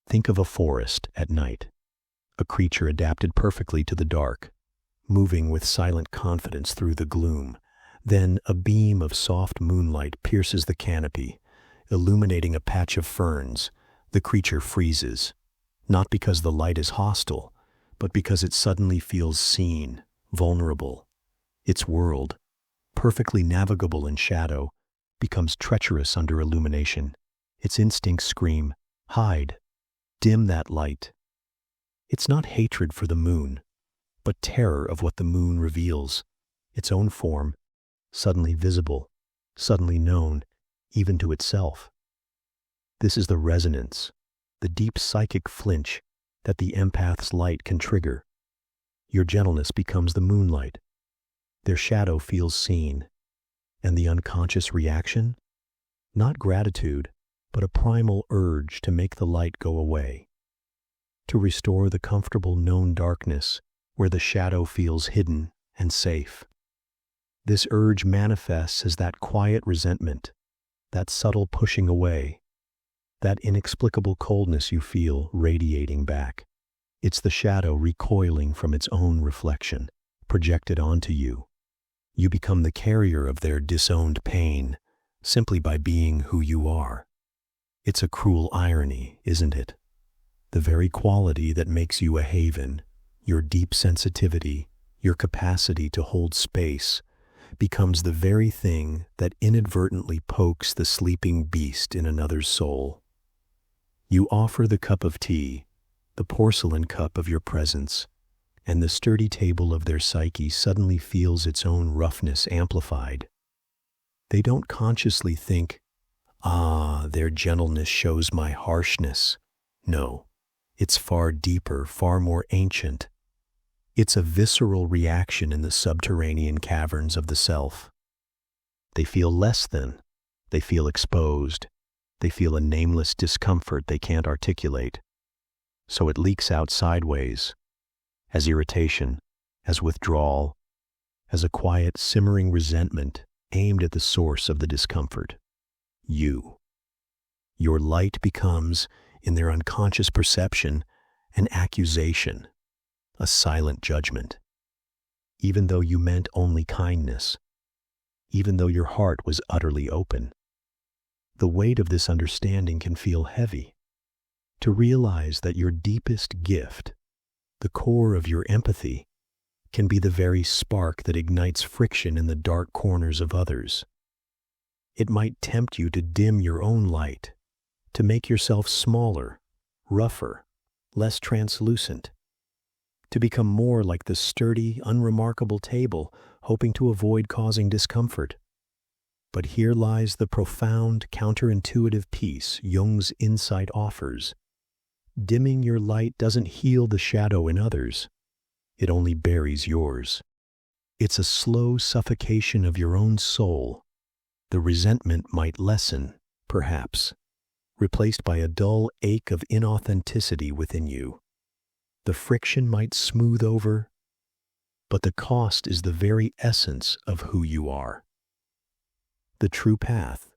Think of a forest at night, a creature adapted perfectly to the dark, moving with silent confidence through the gloom. Then a beam of soft moonlight pierces the canopy, illuminating a patch of ferns. The creature freezes, not because the light is hostile, but because it suddenly feels seen, vulnerable. Its world, perfectly navigable in shadow, becomes treacherous under illumination. Its instincts scream, hide, dim that light. It's not hatred for the moon, but terror of what the moon reveals, its own form, suddenly visible, suddenly known, even to itself. This is the resonance, the deep psychic flinch that the empath's light can trigger. Your gentleness becomes the moonlight. Their shadow feels seen. And the unconscious reaction? Not gratitude, but a primal urge to make the light go away. To restore the comfortable known darkness where the shadow feels hidden and safe. This urge manifests as that quiet resentment, that subtle pushing away, that inexplicable coldness you feel radiating back. It's the shadow recoiling from its own reflection, projected onto you. You become the carrier of their disowned pain, simply by being who you are. It's a cruel irony, isn't it? The very quality that makes you a haven, your deep sensitivity, your capacity to hold space, becomes the very thing that inadvertently pokes the sleeping beast in another's soul. You offer the cup of tea, the porcelain cup of your presence, and the sturdy table of their psyche suddenly feels its own roughness amplified. They don't consciously think, their gentleness shows my harshness. No, it's far deeper, far more ancient. It's a visceral reaction in the subterranean caverns of the self. They feel less than. They feel exposed. They feel a nameless discomfort they can't articulate. So it leaks out sideways, as irritation, as withdrawal, as a quiet, simmering resentment aimed at the source of the discomfort. You. Your light becomes, in their unconscious perception, an accusation, a silent judgment. Even though you meant only kindness, even though your heart was utterly open. The weight of this understanding can feel heavy. To realize that your deepest gift, the core of your empathy, can be the very spark that ignites friction in the dark corners of others. It might tempt you to dim your own light, to make yourself smaller, rougher, less translucent, to become more like the sturdy, unremarkable table, hoping to avoid causing discomfort. But here lies the profound, counterintuitive peace Jung's insight offers. Dimming your light doesn't heal the shadow in others. It only buries yours. It's a slow suffocation of your own soul. The resentment might lessen, perhaps, replaced by a dull ache of inauthenticity within you. The friction might smooth over, but the cost is the very essence of who you are. The true path,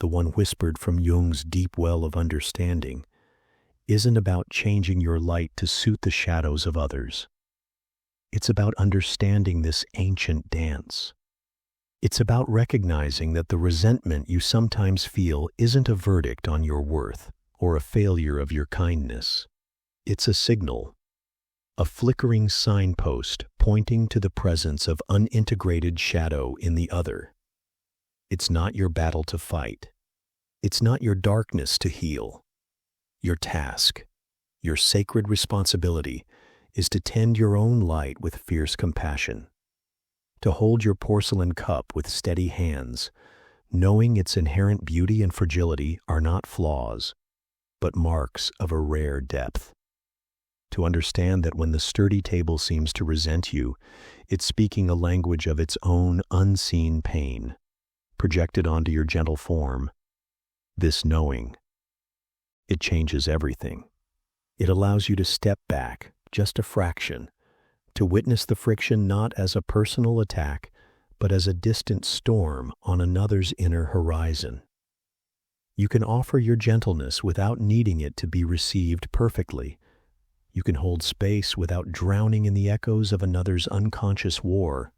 the one whispered from Jung's deep well of understanding, isn't about changing your light to suit the shadows of others. It's about understanding this ancient dance. It's about recognizing that the resentment you sometimes feel isn't a verdict on your worth or a failure of your kindness. It's a signal, a flickering signpost pointing to the presence of unintegrated shadow in the other. It's not your battle to fight. It's not your darkness to heal. Your task, your sacred responsibility, is to tend your own light with fierce compassion, to hold your porcelain cup with steady hands, knowing its inherent beauty and fragility are not flaws, but marks of a rare depth. To understand that when the sturdy table seems to resent you, it's speaking a language of its own unseen pain, projected onto your gentle form. This knowing, it changes everything. It allows you to step back just a fraction, to witness the friction not as a personal attack, but as a distant storm on another's inner horizon. You can offer your gentleness without needing it to be received perfectly. You can hold space without drowning in the echoes of another's unconscious war.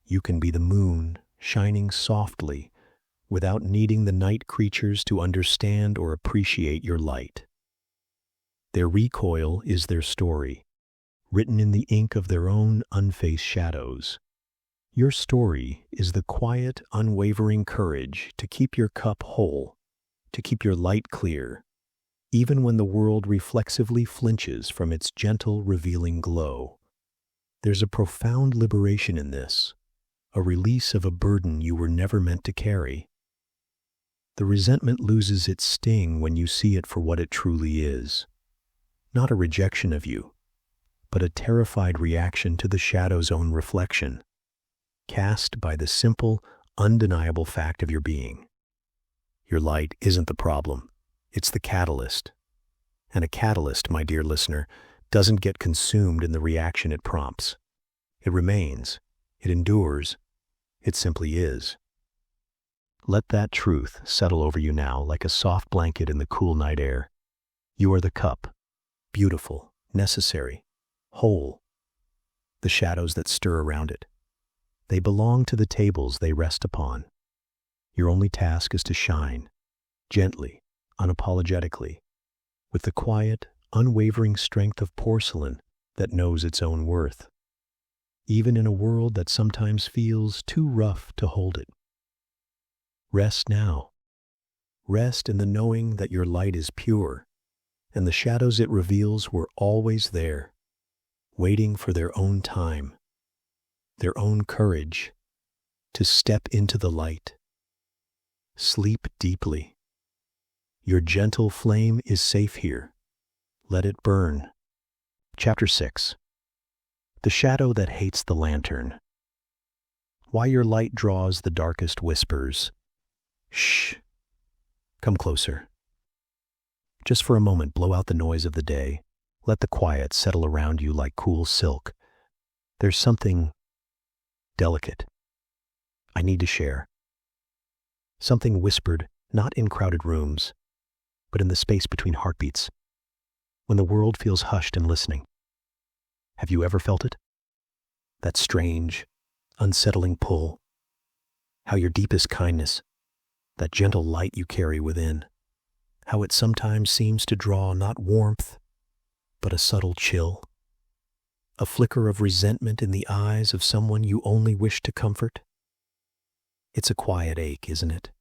You can be the moon, shining softly, without needing the night creatures to understand or appreciate your light. Their recoil is their story, written in the ink of their own unfaced shadows. Your story is the quiet, unwavering courage to keep your cup whole, to keep your light clear, even when the world reflexively flinches from its gentle, revealing glow. There's a profound liberation in this, a release of a burden you were never meant to carry. The resentment loses its sting when you see it for what it truly is. Not a rejection of you, but a terrified reaction to the shadow's own reflection, cast by the simple, undeniable fact of your being. Your light isn't the problem. It's the catalyst. And a catalyst, my dear listener, doesn't get consumed in the reaction it prompts. It remains. It endures. It simply is. Let that truth settle over you now like a soft blanket in the cool night air. You are the cup, beautiful, necessary, whole. The shadows that stir around it, they belong to the tables they rest upon. Your only task is to shine, gently, unapologetically, with the quiet, unwavering strength of porcelain that knows its own worth, even in a world that sometimes feels too rough to hold it. Rest now. Rest in the knowing that your light is pure, and the shadows it reveals were always there, waiting for their own time, their own courage, to step into the light. Sleep deeply. Your gentle flame is safe here. Let it burn. Chapter 6. The shadow that hates the lantern. Why your light draws the darkest whispers. Shh. Come closer. Just for a moment, blow out the noise of the day. Let the quiet settle around you like cool silk. There's something delicate I need to share. Something whispered, not in crowded rooms, but in the space between heartbeats, when the world feels hushed and listening. Have you ever felt it? That strange, unsettling pull. How your deepest kindness, that gentle light you carry within, how it sometimes seems to draw not warmth, but a subtle chill, a flicker of resentment in the eyes of someone you only wish to comfort. It's a quiet ache, isn't it?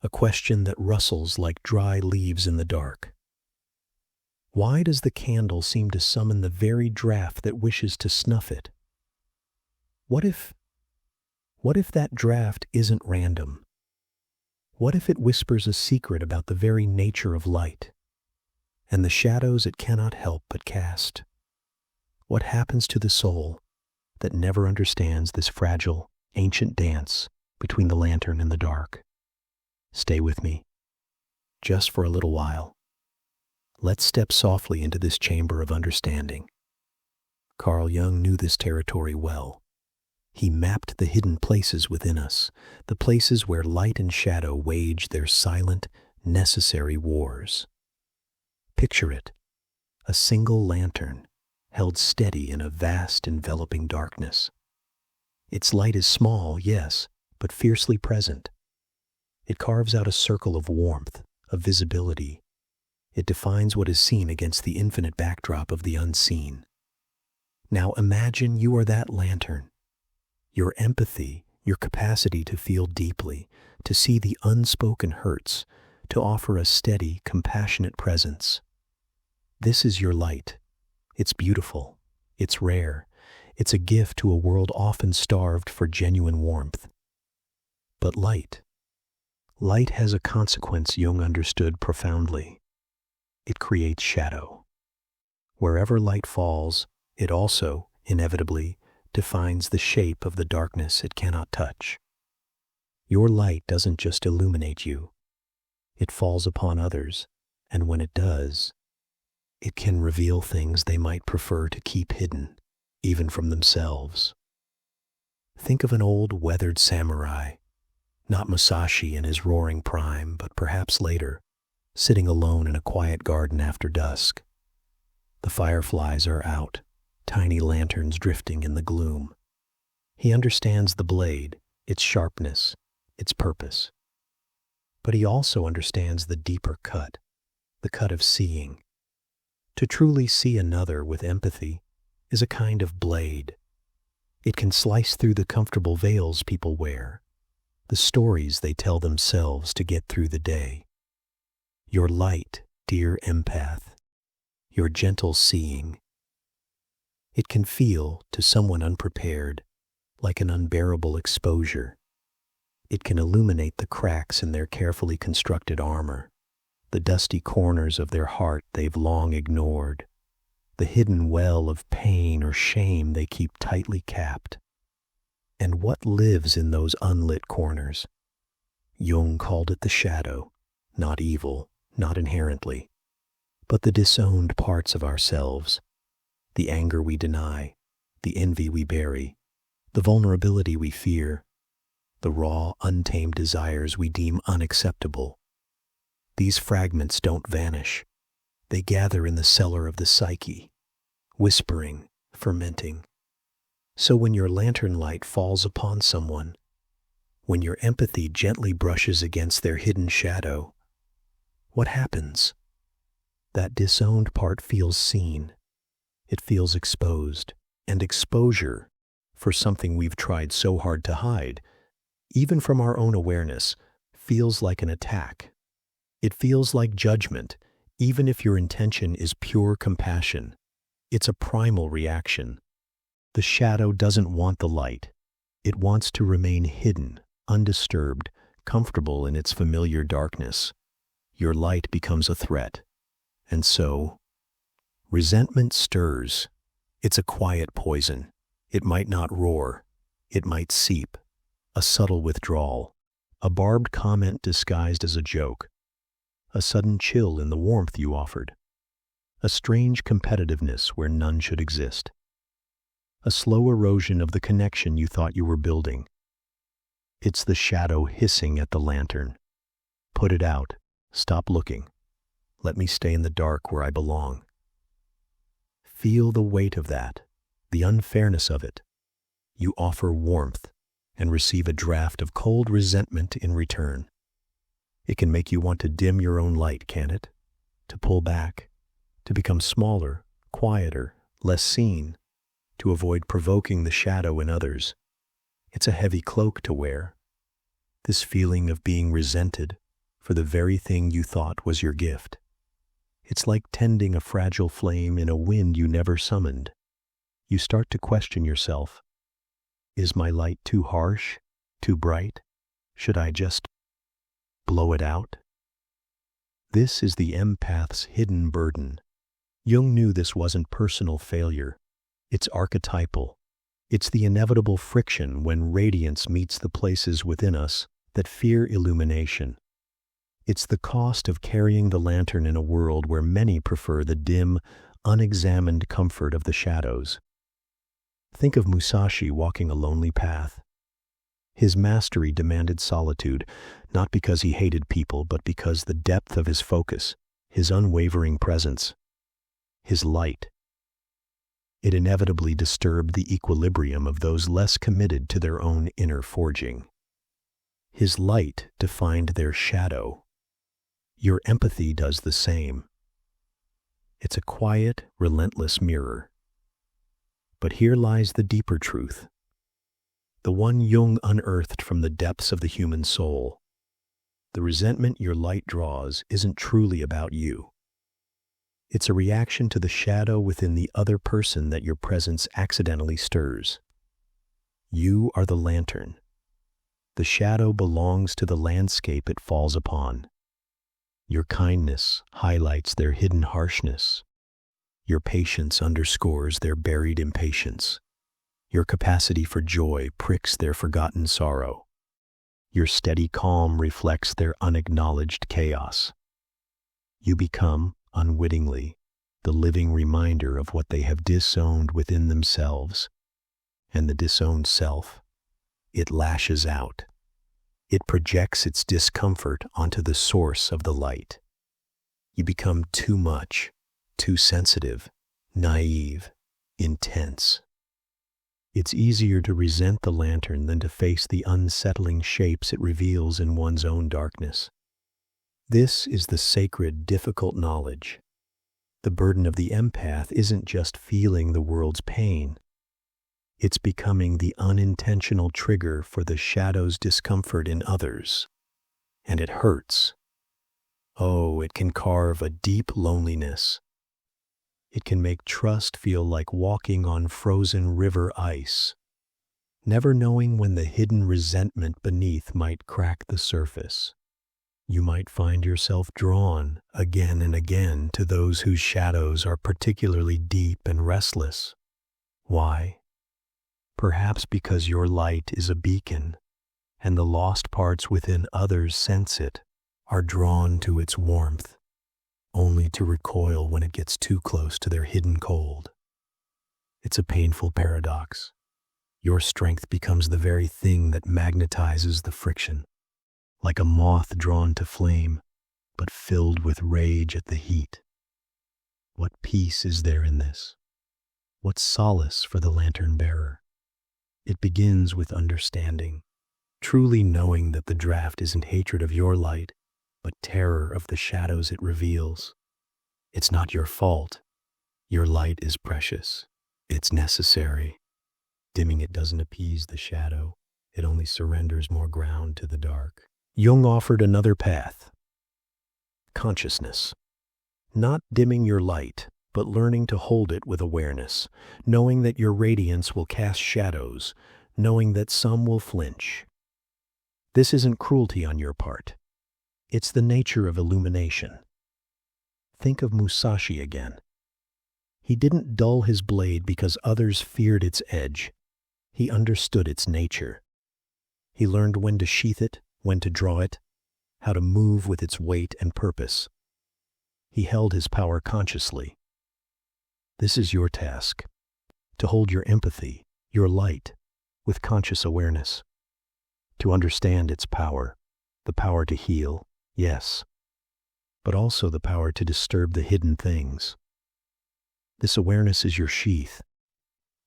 A question that rustles like dry leaves in the dark. Why does the candle seem to summon the very draft that wishes to snuff it? What if that draft isn't random? What if it whispers a secret about the very nature of light, and the shadows it cannot help but cast? What happens to the soul that never understands this fragile, ancient dance between the lantern and the dark? Stay with me, just for a little while. Let's step softly into this chamber of understanding. Carl Jung knew this territory well. He mapped the hidden places within us, the places where light and shadow wage their silent, necessary wars. Picture it, a single lantern, held steady in a vast, enveloping darkness. Its light is small, yes, but fiercely present. It carves out a circle of warmth, of visibility. It defines what is seen against the infinite backdrop of the unseen. Now imagine you are that lantern. Your empathy, your capacity to feel deeply, to see the unspoken hurts, to offer a steady, compassionate presence. This is your light. It's beautiful. It's rare. It's a gift to a world often starved for genuine warmth. But light has a consequence Jung understood profoundly. it creates shadow. Wherever light falls, it also, inevitably, defines the shape of the darkness it cannot touch. Your light doesn't just illuminate you, it falls upon others, and when it does, it can reveal things they might prefer to keep hidden, even from themselves. Think of an old, weathered samurai, not Musashi in his roaring prime, but perhaps later, sitting alone in a quiet garden after dusk. The fireflies are out, tiny lanterns drifting in the gloom. He understands the blade, its sharpness, its purpose. But he also understands the deeper cut, the cut of seeing. To truly see another with empathy is a kind of blade. It can slice through the comfortable veils people wear, the stories they tell themselves to get through the day. Your light, dear empath, your gentle seeing. It can feel, to someone unprepared, like an unbearable exposure. It can illuminate the cracks in their carefully constructed armor, the dusty corners of their heart they've long ignored, the hidden well of pain or shame they keep tightly capped. And what lives in those unlit corners? Jung called it the shadow, not evil, not inherently, but the disowned parts of ourselves, the anger we deny, the envy we bury, the vulnerability we fear, the raw, untamed desires we deem unacceptable. These fragments don't vanish. They gather in the cellar of the psyche, whispering, fermenting. So when your lantern light falls upon someone, when your empathy gently brushes against their hidden shadow, what happens? That disowned part feels seen. It feels exposed, and exposure, for something we've tried so hard to hide, even from our own awareness, feels like an attack. It feels like judgment, even if your intention is pure compassion. It's a primal reaction. The shadow doesn't want the light. It wants to remain hidden, undisturbed, comfortable in its familiar darkness. Your light becomes a threat. And so, resentment stirs. It's a quiet poison. It might not roar. It might seep. A subtle withdrawal. A barbed comment disguised as a joke. A sudden chill in the warmth you offered. A strange competitiveness where none should exist. A slow erosion of the connection you thought you were building. It's the shadow hissing at the lantern. Put it out. Stop looking. Let me stay in the dark where I belong. Feel the weight of that, the unfairness of it. You offer warmth and receive a draft of cold resentment in return. It can make you want to dim your own light, can't it? To pull back, to become smaller, quieter, less seen, to avoid provoking the shadow in others. It's a heavy cloak to wear. This feeling of being resented for the very thing you thought was your gift. It's like tending a fragile flame in a wind you never summoned. You start to question yourself. Is my light too harsh, too bright? Should I just blow it out? This is the empath's hidden burden. Jung knew this wasn't personal failure. It's archetypal. It's the inevitable friction when radiance meets the places within us that fear illumination. It's the cost of carrying the lantern in a world where many prefer the dim, unexamined comfort of the shadows. Think of Musashi walking a lonely path. His mastery demanded solitude, not because he hated people, but because the depth of his focus, his unwavering presence, his light. It inevitably disturbed the equilibrium of those less committed to their own inner forging. His light defined their shadow. Your empathy does the same. It's a quiet, relentless mirror. But here lies the deeper truth, the one Jung unearthed from the depths of the human soul. The resentment your light draws isn't truly about you. It's a reaction to the shadow within the other person that your presence accidentally stirs. You are the lantern. The shadow belongs to the landscape it falls upon. Your kindness highlights their hidden harshness. Your patience underscores their buried impatience. Your capacity for joy pricks their forgotten sorrow. Your steady calm reflects their unacknowledged chaos. You become, unwittingly, the living reminder of what they have disowned within themselves. And the disowned self, it lashes out. It projects its discomfort onto the source of the light. You become too much, too sensitive, naive, intense. It's easier to resent the lantern than to face the unsettling shapes it reveals in one's own darkness. This is the sacred, difficult knowledge. The burden of the empath isn't just feeling the world's pain. It's becoming the unintentional trigger for the shadow's discomfort in others. And it hurts. Oh, it can carve a deep loneliness. It can make trust feel like walking on frozen river ice, never knowing when the hidden resentment beneath might crack the surface. You might find yourself drawn again and again to those whose shadows are particularly deep and restless. Why? Perhaps because your light is a beacon, and the lost parts within others sense it, are drawn to its warmth, only to recoil when it gets too close to their hidden cold. It's a painful paradox. Your strength becomes the very thing that magnetizes the friction, like a moth drawn to flame, but filled with rage at the heat. What peace is there in this? What solace for the lantern bearer? It begins with understanding, truly knowing that the draft isn't hatred of your light, but terror of the shadows it reveals. It's not your fault. Your light is precious. It's necessary. Dimming it doesn't appease the shadow. It only surrenders more ground to the dark. Jung offered another path. Consciousness. Not dimming your light, but learning to hold it with awareness, knowing that your radiance will cast shadows, knowing that some will flinch. This isn't cruelty on your part. It's the nature of illumination. Think of Musashi again. He didn't dull his blade because others feared its edge. He understood its nature. He learned when to sheath it, when to draw it, how to move with its weight and purpose. He held his power consciously. This is your task, to hold your empathy, your light, with conscious awareness, to understand its power, the power to heal, yes, but also the power to disturb the hidden things. This awareness is your sheath.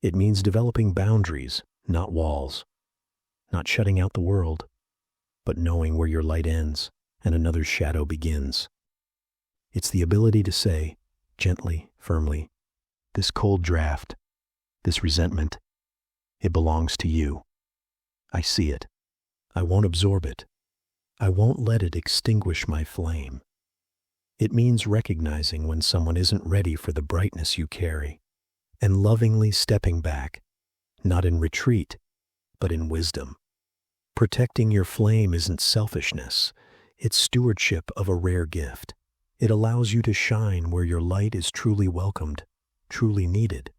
It means developing boundaries, not walls, not shutting out the world, but knowing where your light ends and another shadow begins. It's the ability to say, gently, firmly, this cold draft, this resentment, it belongs to you. I see it. I won't absorb it. I won't let it extinguish my flame. It means recognizing when someone isn't ready for the brightness you carry, and lovingly stepping back, not in retreat, but in wisdom. Protecting your flame isn't selfishness. It's stewardship of a rare gift. It allows you to shine where your light is truly welcomed, truly needed,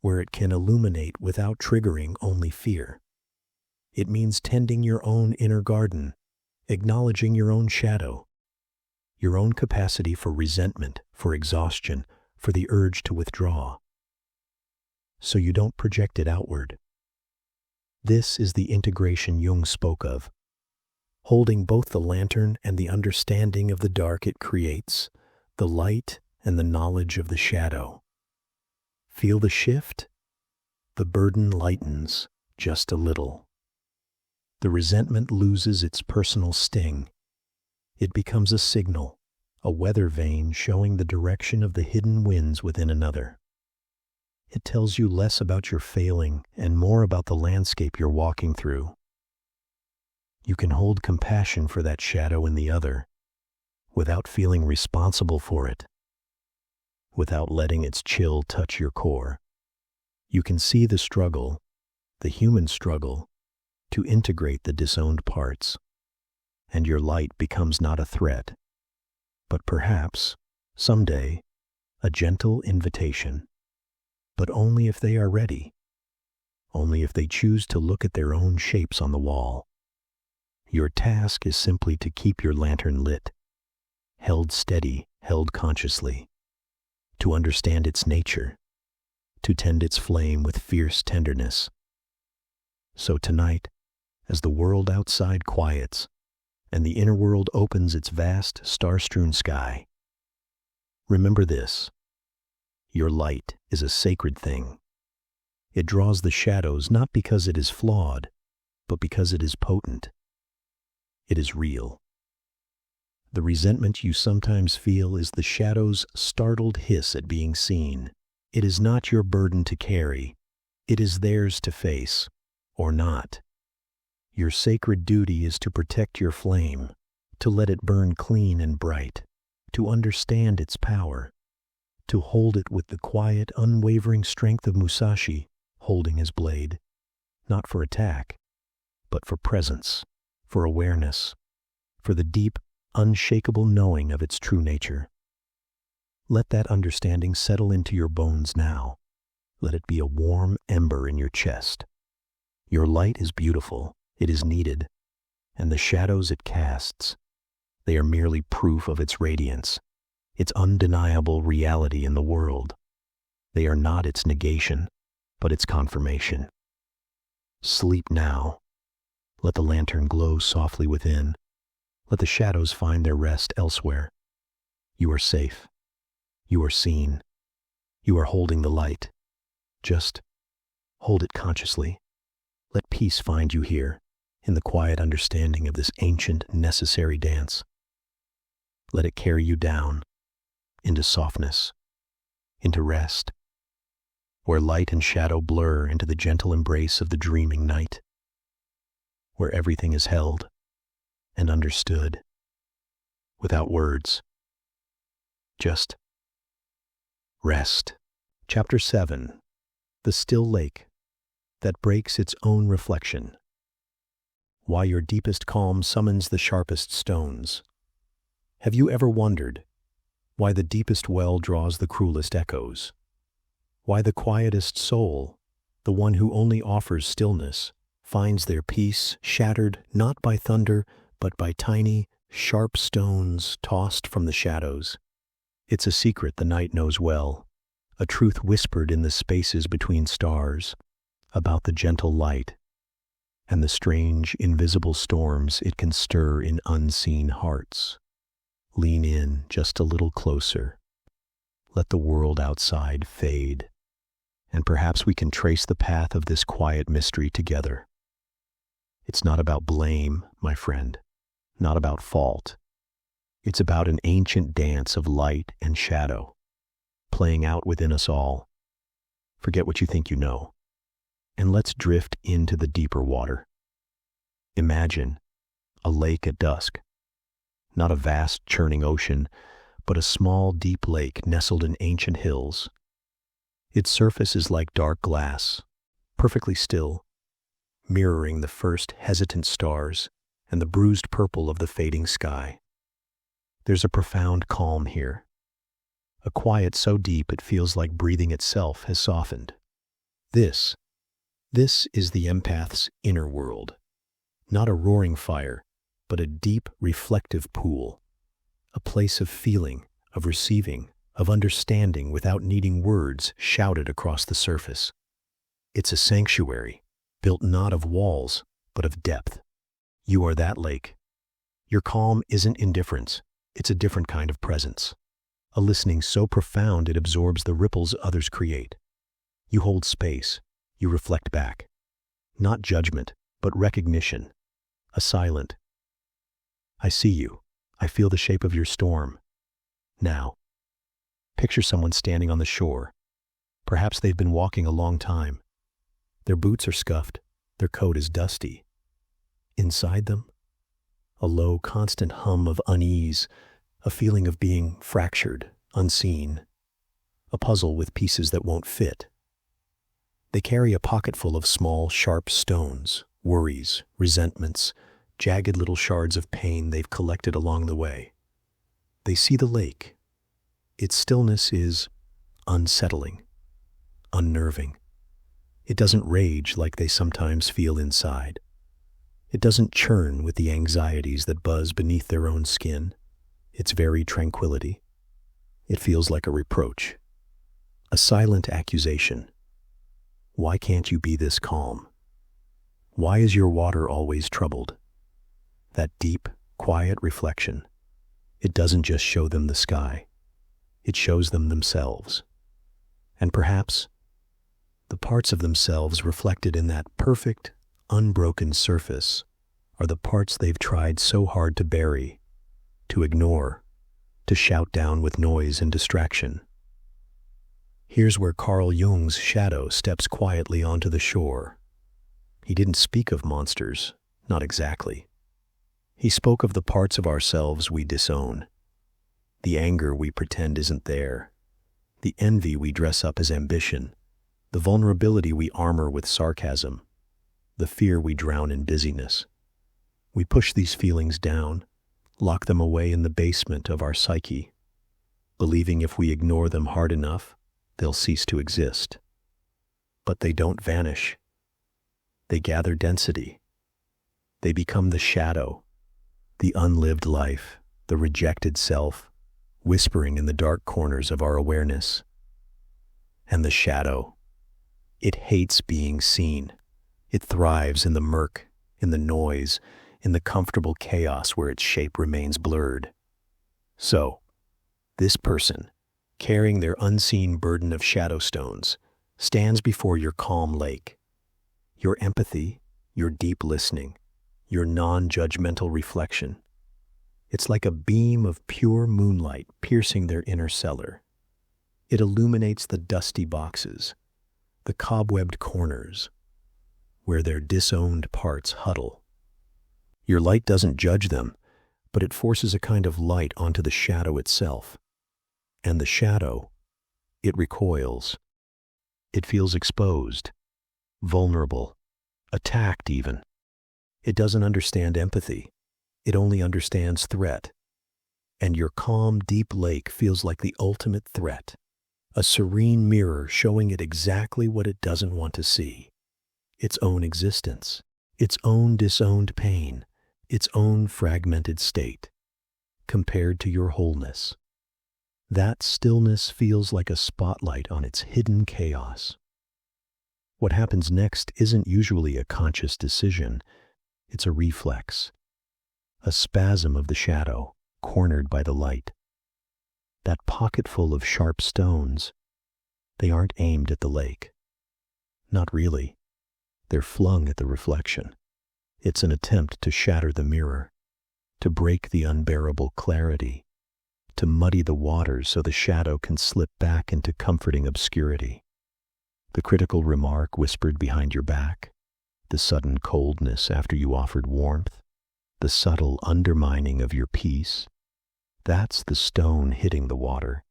where it can illuminate without triggering only fear. It means tending your own inner garden, acknowledging your own shadow, your own capacity for resentment, for exhaustion, for the urge to withdraw, so you don't project it outward. This is the integration Jung spoke of, holding both the lantern and the understanding of the dark it creates, the light and the knowledge of the shadow. Feel the shift? The burden lightens just a little. The resentment loses its personal sting. It becomes a signal, a weather vane showing the direction of the hidden winds within another. It tells you less about your failing and more about the landscape you're walking through. You can hold compassion for that shadow in the other without feeling responsible for it, without letting its chill touch your core. You can see the struggle, the human struggle, to integrate the disowned parts, and your light becomes not a threat, but perhaps, someday, a gentle invitation. But only if they are ready, only if they choose to look at their own shapes on the wall. Your task is simply to keep your lantern lit, held steady, held consciously, to understand its nature, to tend its flame with fierce tenderness. So tonight, as the world outside quiets, and the inner world opens its vast, star-strewn sky, remember this: your light is a sacred thing. It draws the shadows not because it is flawed, but because it is potent. It is real. The resentment you sometimes feel is the shadow's startled hiss at being seen. It is not your burden to carry. It is theirs to face, or not. Your sacred duty is to protect your flame, to let it burn clean and bright, to understand its power, to hold it with the quiet, unwavering strength of Musashi holding his blade, not for attack, but for presence, for awareness, for the deep, unshakable knowing of its true nature. Let that understanding settle into your bones now. Let it be a warm ember in your chest. Your light is beautiful, it is needed, and the shadows it casts, they are merely proof of its radiance, its undeniable reality in the world. They are not its negation, but its confirmation. Sleep now. Let the lantern glow softly within. Let the shadows find their rest elsewhere. You are safe. You are seen. You are holding the light. Just hold it consciously. Let peace find you here, in the quiet understanding of this ancient, necessary dance. Let it carry you down, into softness, into rest, where light and shadow blur into the gentle embrace of the dreaming night, where everything is held and understood, without words. Just rest. Chapter 7. The Still Lake that breaks its own reflection. Why your deepest calm summons the sharpest stones. Have you ever wondered why the deepest well draws the cruelest echoes? Why the quietest soul, the one who only offers stillness, finds their peace shattered not by thunder, but by tiny, sharp stones tossed from the shadows? It's a secret the night knows well, a truth whispered in the spaces between stars, about the gentle light and the strange, invisible storms it can stir in unseen hearts. Lean in just a little closer. Let the world outside fade, and perhaps we can trace the path of this quiet mystery together. It's not about blame, my friend, not about fault. It's about an ancient dance of light and shadow, playing out within us all. Forget what you think you know, and let's drift into the deeper water. Imagine a lake at dusk, not a vast churning ocean, but a small deep lake nestled in ancient hills. Its surface is like dark glass, perfectly still, mirroring the first hesitant stars and the bruised purple of the fading sky. There's a profound calm here, a quiet so deep it feels like breathing itself has softened. This is the empath's inner world. Not a roaring fire, but a deep, reflective pool. A place of feeling, of receiving, of understanding without needing words shouted across the surface. It's a sanctuary, built not of walls, but of depth. You are that lake. Your calm isn't indifference, it's a different kind of presence. A listening so profound it absorbs the ripples others create. You hold space, you reflect back. Not judgment, but recognition. A silent, I see you. I feel the shape of your storm. Now, picture someone standing on the shore. Perhaps they've been walking a long time. Their boots are scuffed. Their coat is dusty. Inside them, a low, constant hum of unease, a feeling of being fractured, unseen, a puzzle with pieces that won't fit. They carry a pocketful of small, sharp stones, worries, resentments, jagged little shards of pain they've collected along the way. They see the lake. Its stillness is unsettling, unnerving. It doesn't rage like they sometimes feel inside. It doesn't churn with the anxieties that buzz beneath their own skin. Its very tranquility. It feels like a reproach, a silent accusation. Why can't you be this calm? Why is your water always troubled? That deep, quiet reflection. It doesn't just show them the sky. It shows them themselves. And perhaps the parts of themselves reflected in that perfect, unbroken surface are the parts they've tried so hard to bury, to ignore, to shout down with noise and distraction. Here's where Carl Jung's shadow steps quietly onto the shore. He didn't speak of monsters, not exactly. He spoke of the parts of ourselves we disown, the anger we pretend isn't there, the envy we dress up as ambition, the vulnerability we armor with sarcasm, the fear we drown in busyness. We push these feelings down, lock them away in the basement of our psyche, believing if we ignore them hard enough, they'll cease to exist. But they don't vanish. They gather density. They become the shadow, the unlived life, the rejected self, whispering in the dark corners of our awareness. And the shadow, it hates being seen. It thrives in the murk, in the noise, in the comfortable chaos where its shape remains blurred. So, this person, carrying their unseen burden of shadow stones, stands before your calm lake. Your empathy, your deep listening, your non-judgmental reflection. It's like a beam of pure moonlight piercing their inner cellar. It illuminates the dusty boxes, the cobwebbed corners, where their disowned parts huddle. Your light doesn't judge them, but it forces a kind of light onto the shadow itself. And the shadow, it recoils. It feels exposed, vulnerable, attacked even. It doesn't understand empathy. It only understands threat. And your calm, deep lake feels like the ultimate threat, a serene mirror showing it exactly what it doesn't want to see. Its own existence, its own disowned pain, its own fragmented state, compared to your wholeness. That stillness feels like a spotlight on its hidden chaos. What happens next isn't usually a conscious decision. It's a reflex, a spasm of the shadow, cornered by the light. That pocketful of sharp stones, they aren't aimed at the lake. Not really. They're flung at the reflection. It's an attempt to shatter the mirror, to break the unbearable clarity, to muddy the waters so the shadow can slip back into comforting obscurity. The critical remark whispered behind your back, the sudden coldness after you offered warmth, the subtle undermining of your peace, that's the stone hitting the water.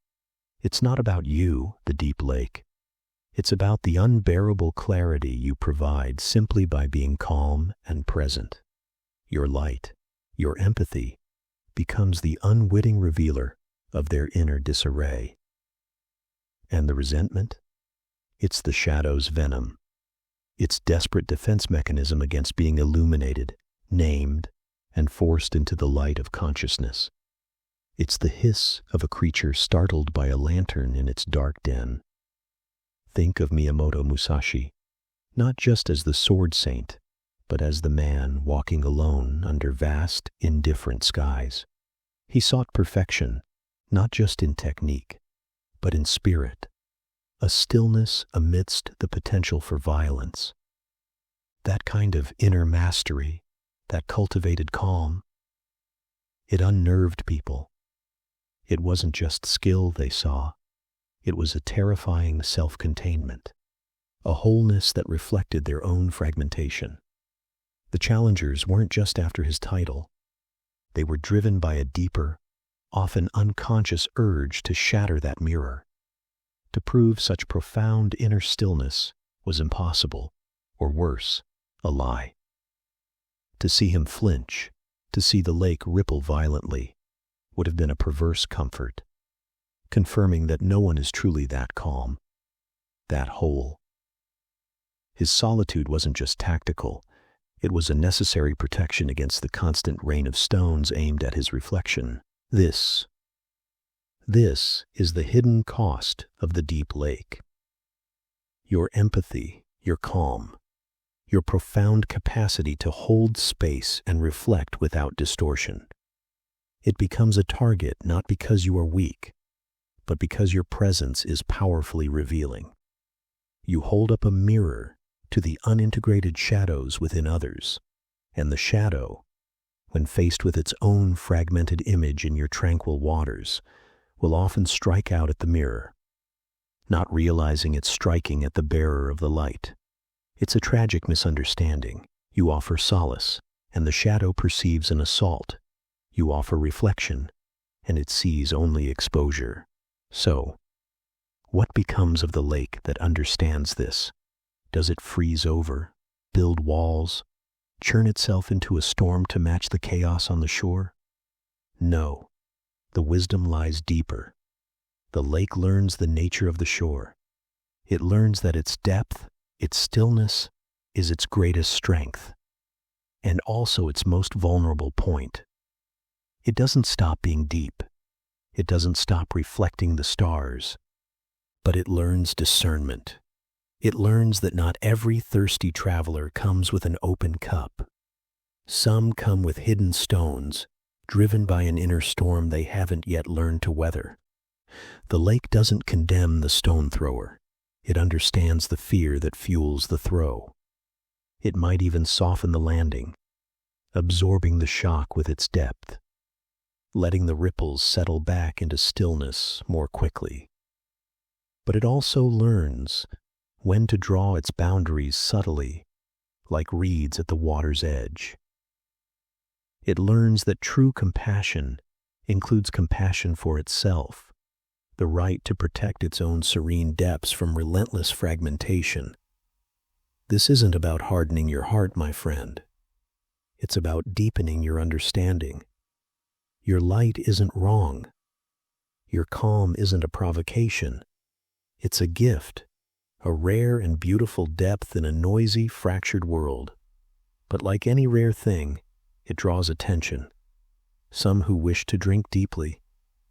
It's not about you, the deep lake. It's about the unbearable clarity you provide simply by being calm and present. Your light, your empathy, becomes the unwitting revealer of their inner disarray. And the resentment? It's the shadow's venom. Its desperate defense mechanism against being illuminated, named, and forced into the light of consciousness. It's the hiss of a creature startled by a lantern in its dark den. Think of Miyamoto Musashi, not just as the sword saint, but as the man walking alone under vast, indifferent skies. He sought perfection, not just in technique, but in spirit, a stillness amidst the potential for violence. That kind of inner mastery, that cultivated calm, it unnerved people. It wasn't just skill they saw. It was a terrifying self-containment, a wholeness that reflected their own fragmentation. The challengers weren't just after his title. They were driven by a deeper, often unconscious urge to shatter that mirror. To prove such profound inner stillness was impossible, or worse, a lie. To see him flinch, to see the lake ripple violently, would have been a perverse comfort, confirming that no one is truly that calm, that whole. His solitude wasn't just tactical, it was a necessary protection against the constant rain of stones aimed at his reflection. This is the hidden cost of the deep lake. Your empathy, your calm, your profound capacity to hold space and reflect without distortion. It becomes a target not because you are weak, but because your presence is powerfully revealing. You hold up a mirror to the unintegrated shadows within others, and the shadow, when faced with its own fragmented image in your tranquil waters, will often strike out at the mirror, not realizing it's striking at the bearer of the light. It's a tragic misunderstanding. You offer solace, and the shadow perceives an assault. You offer reflection, and it sees only exposure. So, what becomes of the lake that understands this? Does it freeze over, build walls, churn itself into a storm to match the chaos on the shore? No, the wisdom lies deeper. The lake learns the nature of the shore. It learns that its depth, its stillness, is its greatest strength, and also its most vulnerable point. It doesn't stop being deep. It doesn't stop reflecting the stars, but it learns discernment. It learns that not every thirsty traveler comes with an open cup. Some come with hidden stones, driven by an inner storm they haven't yet learned to weather. The lake doesn't condemn the stone thrower. It understands the fear that fuels the throw. It might even soften the landing, absorbing the shock with its depth, letting the ripples settle back into stillness more quickly. But it also learns when to draw its boundaries subtly, like reeds at the water's edge. It learns that true compassion includes compassion for itself, the right to protect its own serene depths from relentless fragmentation. This isn't about hardening your heart, my friend. It's about deepening your understanding. Your light isn't wrong. Your calm isn't a provocation. It's a gift, a rare and beautiful depth in a noisy, fractured world. But like any rare thing, it draws attention. Some who wish to drink deeply,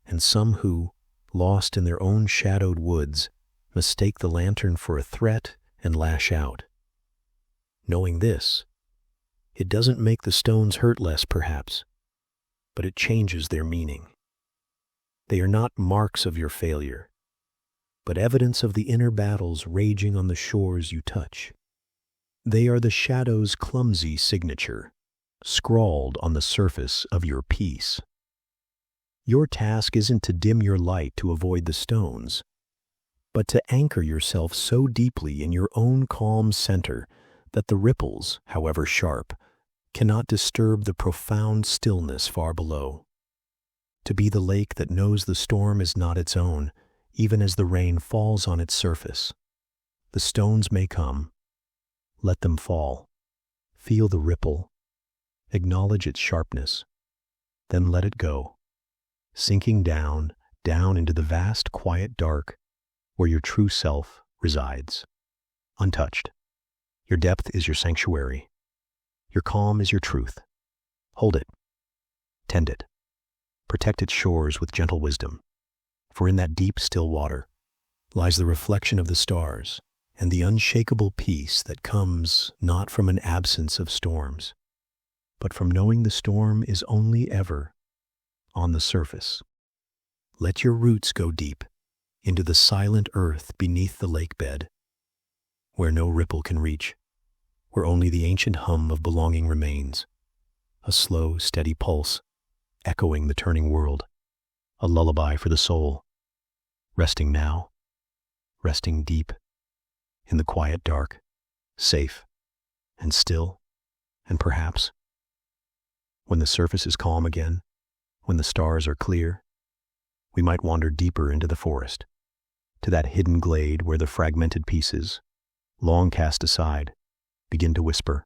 and some who, lost in their own shadowed woods, mistake the lantern for a threat and lash out. Knowing this, it doesn't make the stones hurt less, perhaps, but it changes their meaning. They are not marks of your failure, but evidence of the inner battles raging on the shores you touch. They are the shadow's clumsy signature, scrawled on the surface of your peace. Your task isn't to dim your light to avoid the stones, but to anchor yourself so deeply in your own calm center that the ripples, however sharp, cannot disturb the profound stillness far below. To be the lake that knows the storm is not its own, even as the rain falls on its surface. The stones may come. Let them fall. Feel the ripple. Acknowledge its sharpness. Then let it go, sinking down into the vast, quiet dark where your true self resides, untouched. Your depth is your sanctuary. Your calm is your truth. Hold it. Tend it. Protect its shores with gentle wisdom. For in that deep, still water lies the reflection of the stars and the unshakable peace that comes not from an absence of storms, but from knowing the storm is only ever on the surface. Let your roots go deep into the silent earth beneath the lake bed, where no ripple can reach, where only the ancient hum of belonging remains, a slow, steady pulse echoing the turning world, a lullaby for the soul, resting now, resting deep in the quiet dark, safe and still, and perhaps, when the surface is calm again, when the stars are clear, we might wander deeper into the forest, to that hidden glade where the fragmented pieces, long cast aside, begin to whisper,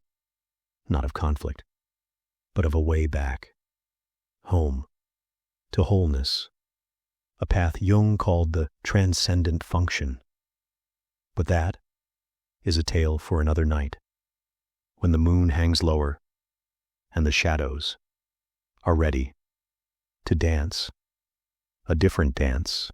not of conflict, but of a way back, home, to wholeness, a path Jung called the transcendent function. But that is a tale for another night, when the moon hangs lower and the shadows are ready to dance a different dance.